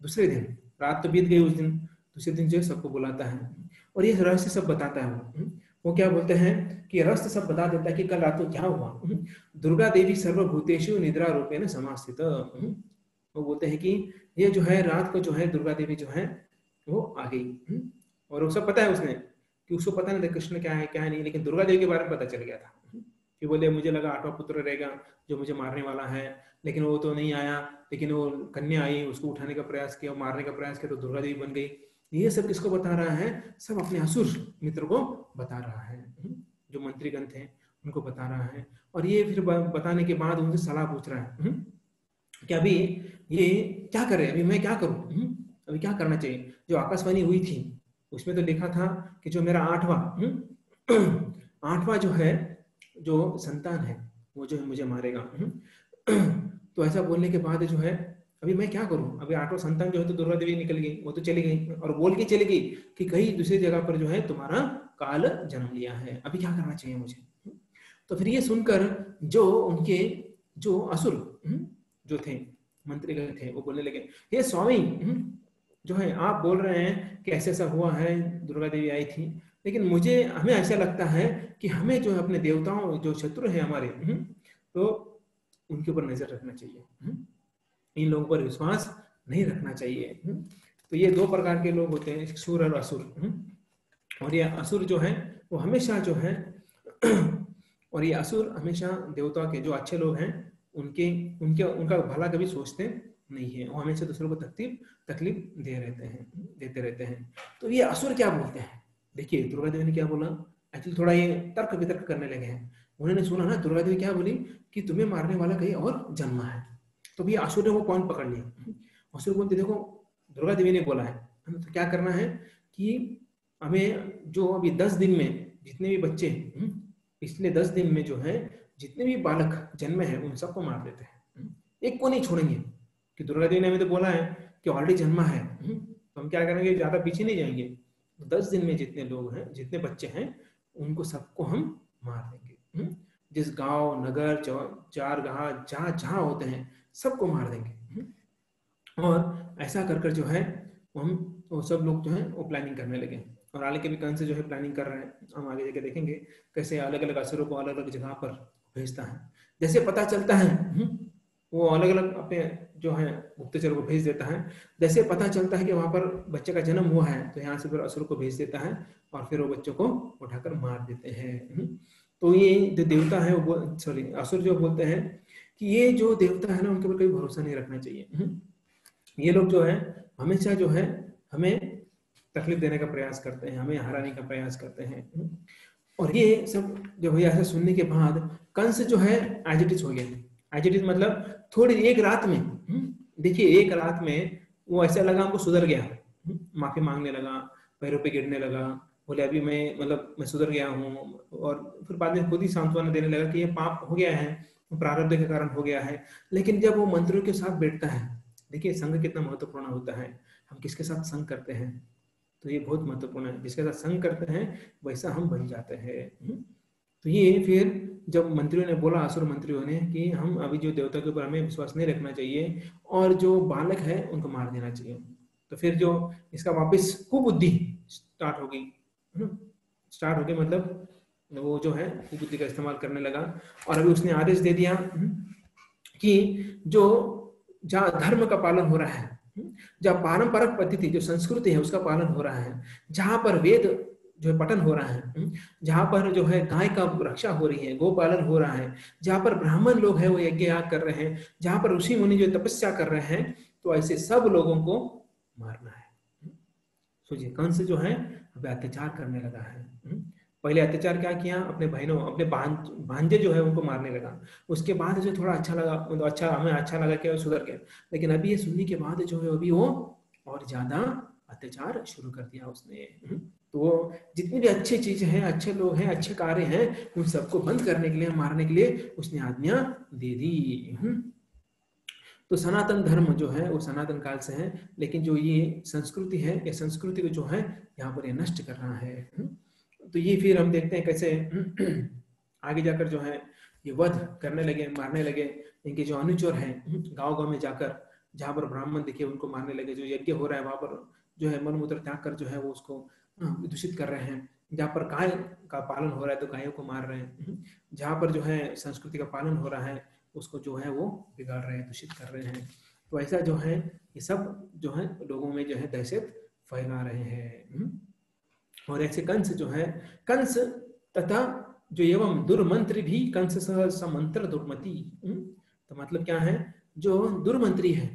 दूसरे दिन, रात तो बीत गई उस दिन, दूसरे दिन जो है सबको बुलाता है और ये रहस्य सब बताता है। वो क्या बोलते हैं कि रहस्य सब बता देता है कि कल रात को क्या हुआ। दुर्गा देवी सर्वभूतेषु निद्रा रूपेण समास्थित। वो बोलते हैं कि ये जो है रात को जो है दुर्गा देवी जो है वो आ गई, और वो सब पता है उसने, कि उसको पता नहीं था कृष्ण क्या है क्या नहीं, लेकिन दुर्गा देवी के बारे में पता चल गया था कि बोले मुझे लगा 8वां पुत्र रहेगा जो मुझे मारने वाला है, लेकिन वो तो नहीं आया, लेकिन वो कन्या आई, उसको उठाने का प्रयास किया, मारने का प्रयास किया, तो दुर्गा देवी बन गई। ये सब किसको बता रहा है? सब अपने असुर मित्र को बता रहा है, जो मंत्रीगण थे उनको बता रहा है। और ये फिर बताने के बाद उनसे सलाह पूछ रहा है कि अभी ये क्या करे, अभी मैं क्या करूं, अभी क्या करना चाहिए। जो आकाशवाणी हुई थी उसमें तो लिखा था कि जो मेरा 8वां जो है जो संतान है वो जो है मुझे मारेगा। तो ऐसा बोलने के बाद जो है अभी मैं क्या करूं, अभी 8वां संतान जो है तो दुर्गा देवी निकल गई, वो तो चली गई और बोल के चली गई कि कहीं दूसरी जगह पर जो है तुम्हारा काल जन्म लिया है, अभी क्या करना चाहिए मुझे। तो फिर ये सुनकर जो उनके जो असुर जो थे मंत्रीगण थे वो बोलने लगे, हे स्वामी जो है आप बोल रहे हैं कि ऐसा ऐसा हुआ है, दुर्गा देवी आई थी, लेकिन हमें ऐसा लगता है कि हमें जो है अपने देवताओं जो शत्रु हैं हमारे तो उनके ऊपर नजर रखना चाहिए, इन लोगों पर विश्वास नहीं रखना चाहिए। तो ये 2 प्रकार के लोग होते हैं, सुर और असुर। और ये असुर जो है वो हमेशा जो है और ये असुर हमेशा देवता के जो अच्छे लोग हैं उनका भला कभी सोचते नहीं है, वो हमेशा दूसरों को तकलीफ देते रहते हैं। तो ये असुर क्या बोलते हैं, देखिए दुर्गा देवी ने क्या बोला। एक्चुअली थोड़ा ये तर्क वितर्क करने लगे हैं, उन्होंने सुना ना दुर्गा देवी क्या बोली कि तुम्हें मारने वाला कहीं और जन्मा है। तो भैया असुर ने वो पॉइंट पकड़ लिया। असुर बोलते देखो दुर्गा देवी ने बोला है, तो क्या करना है कि हमें जो अभी 10 दिन में जितने भी बच्चे पिछले 10 दिन में जो है जितने भी बालक जन्मे हैं उन सबको मार देते हैं, एक को नहीं छोड़ेंगे। कि दुर्गा देवी ने हमें तो बोला है कि ऑलरेडी जन्मा है, तो हम क्या करेंगे, ज्यादा पीछे नहीं जाएंगे। 10 दिन में जितने लोग हैं, जितने बच्चे हैं, उनको सबको हम मार देंगे। जिस गांव नगर चारगाह जहाँ जहाँ होते हैं सबको मार देंगे। और ऐसा कर कर जो है वो सब लोग जो है वो प्लानिंग करने लगे। और आगे के भी कंस जो है प्लानिंग कर रहे हैं, हम आगे जाके देखेंगे कैसे अलग अलग असुरों को अलग अलग जगह पर भेजता है। जैसे पता चलता है वो अलग अलग अपने जो है गुप्तचर को भेज देता है। जैसे पता चलता है कि वहां पर बच्चे का जन्म हुआ है तो यहाँ से फिर असुर को भेज देता है और फिर वो बच्चों को उठाकर मार देते हैं। तो ये जो देवता है वो सॉरी असुर जो बोलते हैं कि ये जो देवता है ना उनके ऊपर कोई भरोसा नहीं रखना चाहिए। ये लोग जो है हमेशा जो है हमें तकलीफ देने का प्रयास करते हैं, हमें हराने का प्रयास करते हैं। और ये सब जो है ऐसा सुनने के बाद कंस जो है एजिटिस हो गया। एजिटिस मतलब थोड़ी एक रात में, देखिए एक रात में वो ऐसा लगा हमको सुधर गया, माफी मांगने लगा, पैरों पे गिरने लगा, बोले अभी मैं सुधर गया हूँ। और फिर बाद में खुद ही सांत्वना देने लगा कि ये पाप हो गया है, प्रारब्ध के कारण हो गया है। लेकिन जब वो मंत्रियों के साथ बैठता है, देखिए संघ कितना महत्वपूर्ण होता है, हम किसके साथ संघ करते हैं तो ये बहुत महत्वपूर्ण है। जिसके साथ संघ करते हैं वैसा हम बन जाते हैं। तो ये फिर जब मंत्रियों ने बोला, असुर मंत्रियों ने, कि हम अभी जो देवता के ऊपर हमें विश्वास नहीं रखना चाहिए और जो बालक है उनको मार देना चाहिए, तो फिर जो इसका वापस कुबुद्धि स्टार्ट होगी, मतलब वो जो है कुबुद्धि का इस्तेमाल करने लगा। और अभी उसने आदेश दे दिया कि जो जहाँ धर्म का पालन हो रहा है, जहाँ पारंपरिक पद्धति जो संस्कृति है उसका पालन हो रहा है, जहाँ पर वेद जो है पठन हो रहा है, जहाँ पर जो है गाय का रक्षा हो रही है, गोपालन हो रहा है, जहाँ पर ब्राह्मण लोग हैं वो यज्ञ याग कर रहे हैं, जहाँ पर ऋषि मुनि जो तपस्या कर रहे हैं, तो ऐसे सब लोगों को मारना है। सोचिए कंस जो है अब अत्याचार करने लगा है। पहले अत्याचार क्या किया, अपने बहनों अपने भांजे जो है उनको मारने लगा। उसके बाद जो थोड़ा अच्छा लगा, मतलब अच्छा हमें अच्छा लगा कि सुधर गया। लेकिन अभी ये सुनने के बाद जो है अभी वो और ज्यादा अत्याचार शुरू कर दिया उसने। तो जितनी भी अच्छी चीजें हैं, अच्छे लोग हैं, अच्छे कार्य हैं, उन सबको बंद करने के लिए, मारने के लिए उसने आज्ञा दे दी। तो सनातन धर्म जो है वो सनातन काल से है, लेकिन जो ये संस्कृति है, ये संस्कृति को जो है यहाँ पर ये नष्ट कर रहा है। तो ये फिर हम देखते हैं कैसे आगे जाकर जो है ये वध करने लगे, मारने लगे। इनके जो अनुचर हैं गांव गांव में जाकर, जहाँ पर ब्राह्मण दिखे उनको मारने लगे। जो यज्ञ हो रहा है वहां पर जो है मलमूत्र त्याग कर जो है वो उसको दूषित कर रहे हैं। जहाँ पर गाय का पालन हो रहा है तो गायों को मार रहे हैं। जहाँ पर जो है संस्कृति का पालन हो रहा है उसको जो है वो बिगाड़ रहे हैं, दूषित कर रहे हैं। तो ऐसा जो है ये सब जो है लोगों में जो है दहशत फैला रहे हैं। और ऐसे कंस जो है, कंस तथा जो एवं दुर्मंत्री भी कंस सह समंत्र दुर्मति। तो मतलब क्या है, जो दुर्मंत्री है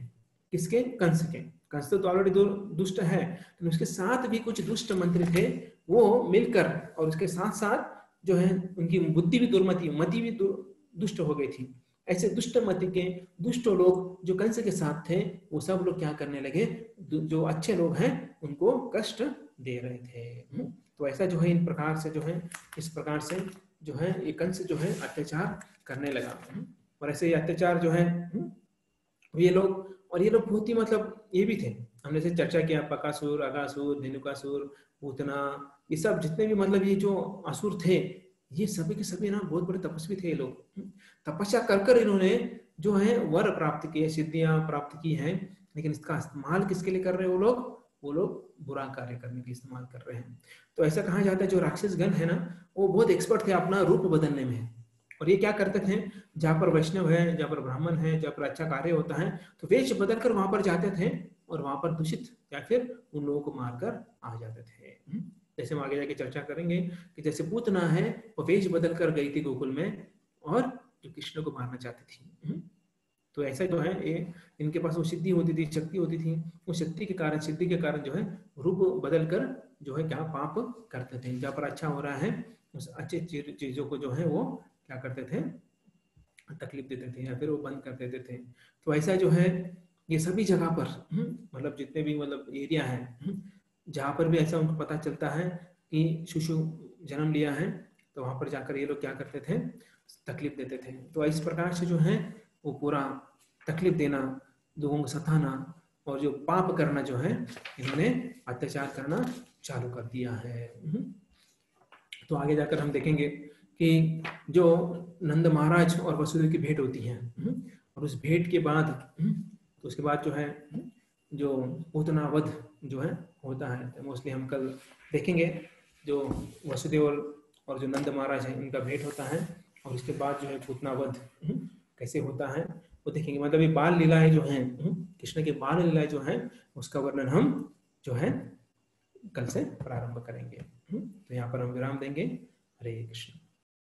किसके, कंस के। कंस तो ऑलरेडी दुष्ट है, तो उसके साथ भी कुछ दुष्ट मंत्री थे, वो मिलकर और उसके साथ साथ जो है उनकी बुद्धि भी दुर्मति, मति भी दुष्ट हो गई थी। ऐसे दुष्ट मति के दुष्ट लोग जो कंस के साथ थे वो सब लोग क्या करने लगे, जो अच्छे लोग हैं उनको कष्ट दे रहे थे। तो ऐसा जो है इन प्रकार से जो है, इस प्रकार से जो है ये कंस जो है अत्याचार करने लगा। और ऐसे ये अत्याचार जो है ये लोग, और ये लोग बहुत ही मतलब ये भी थे, हमने से चर्चा किया, बकासुर, अगासुर, धेनुकासुर, पूतना, ये सब जितने भी मतलब ये जो असुर थे ये सभी के सभी ना बहुत बड़े तपस्वी थे। ये लोग तपस्या कर कर इन्होंने जो है वर प्राप्त किए, सिद्धियां प्राप्त की हैं, लेकिन इसका इस्तेमाल किसके लिए कर रहे हैं वो लोग बुरा कार्य करने के लिए इस्तेमाल कर रहे हैं। तो ऐसा कहा जाता है जो राक्षस गण है ना वो बहुत एक्सपर्ट थे अपना रूप बदलने में। और ये क्या करते थे, जहाँ पर वैष्णव है, जहाँ पर ब्राह्मण है, जहाँ पर अच्छा कार्य होता है तो वेश बदल कर वहां पर जाते थे और वहां पर दूषित या फिर उन लोगों को मारकर आ जाते थे। जैसे हम आगे जाके चर्चा करेंगे कि जैसे पूतना है वो वेश बदल कर गई थी गोकुल में और जो कृष्ण को मारना चाहती थी। तो ऐसा जो है ये इनके पास वो सिद्धि होती थी, शक्ति होती थी, उस शक्ति के कारण, सिद्धि के कारण जो है रूप बदल कर जो है क्या पाप करते थे। जहाँ पर अच्छा हो रहा है उस अच्छे चीजों को जो है वो क्या करते थे, तकलीफ देते थे या फिर वो बंद कर देते थे। तो ऐसा जो है ये सभी जगह पर मतलब जितने भी मतलब एरिया है जहाँ पर भी ऐसा उनको पता चलता है कि शिशु जन्म लिया है, तो वहां पर जाकर ये लोग क्या करते थे, तकलीफ देते थे। तो इस प्रकार से जो है वो पूरा तकलीफ देना, लोगों को सताना और जो पाप करना जो है, इन्होंने अत्याचार करना चालू कर दिया है। तो आगे जाकर हम देखेंगे कि जो नंद महाराज और वसुदेव की भेंट होती है, और उस भेंट के बाद तो उसके बाद जो है जो पूतना वध जो है होता है, तो मोस्टली हम कल देखेंगे जो वसुदेव और जो नंद महाराज है इनका भेंट होता है, और उसके बाद जो है पूतना वध कैसे होता है वो देखेंगे। मतलब ये बाल लीलाएं जो हैं, कृष्ण के बाल लीलाएं जो हैं, उसका वर्णन हम जो है कल से प्रारंभ करेंगे। तो यहाँ पर हम विराम देंगे। हरे कृष्ण।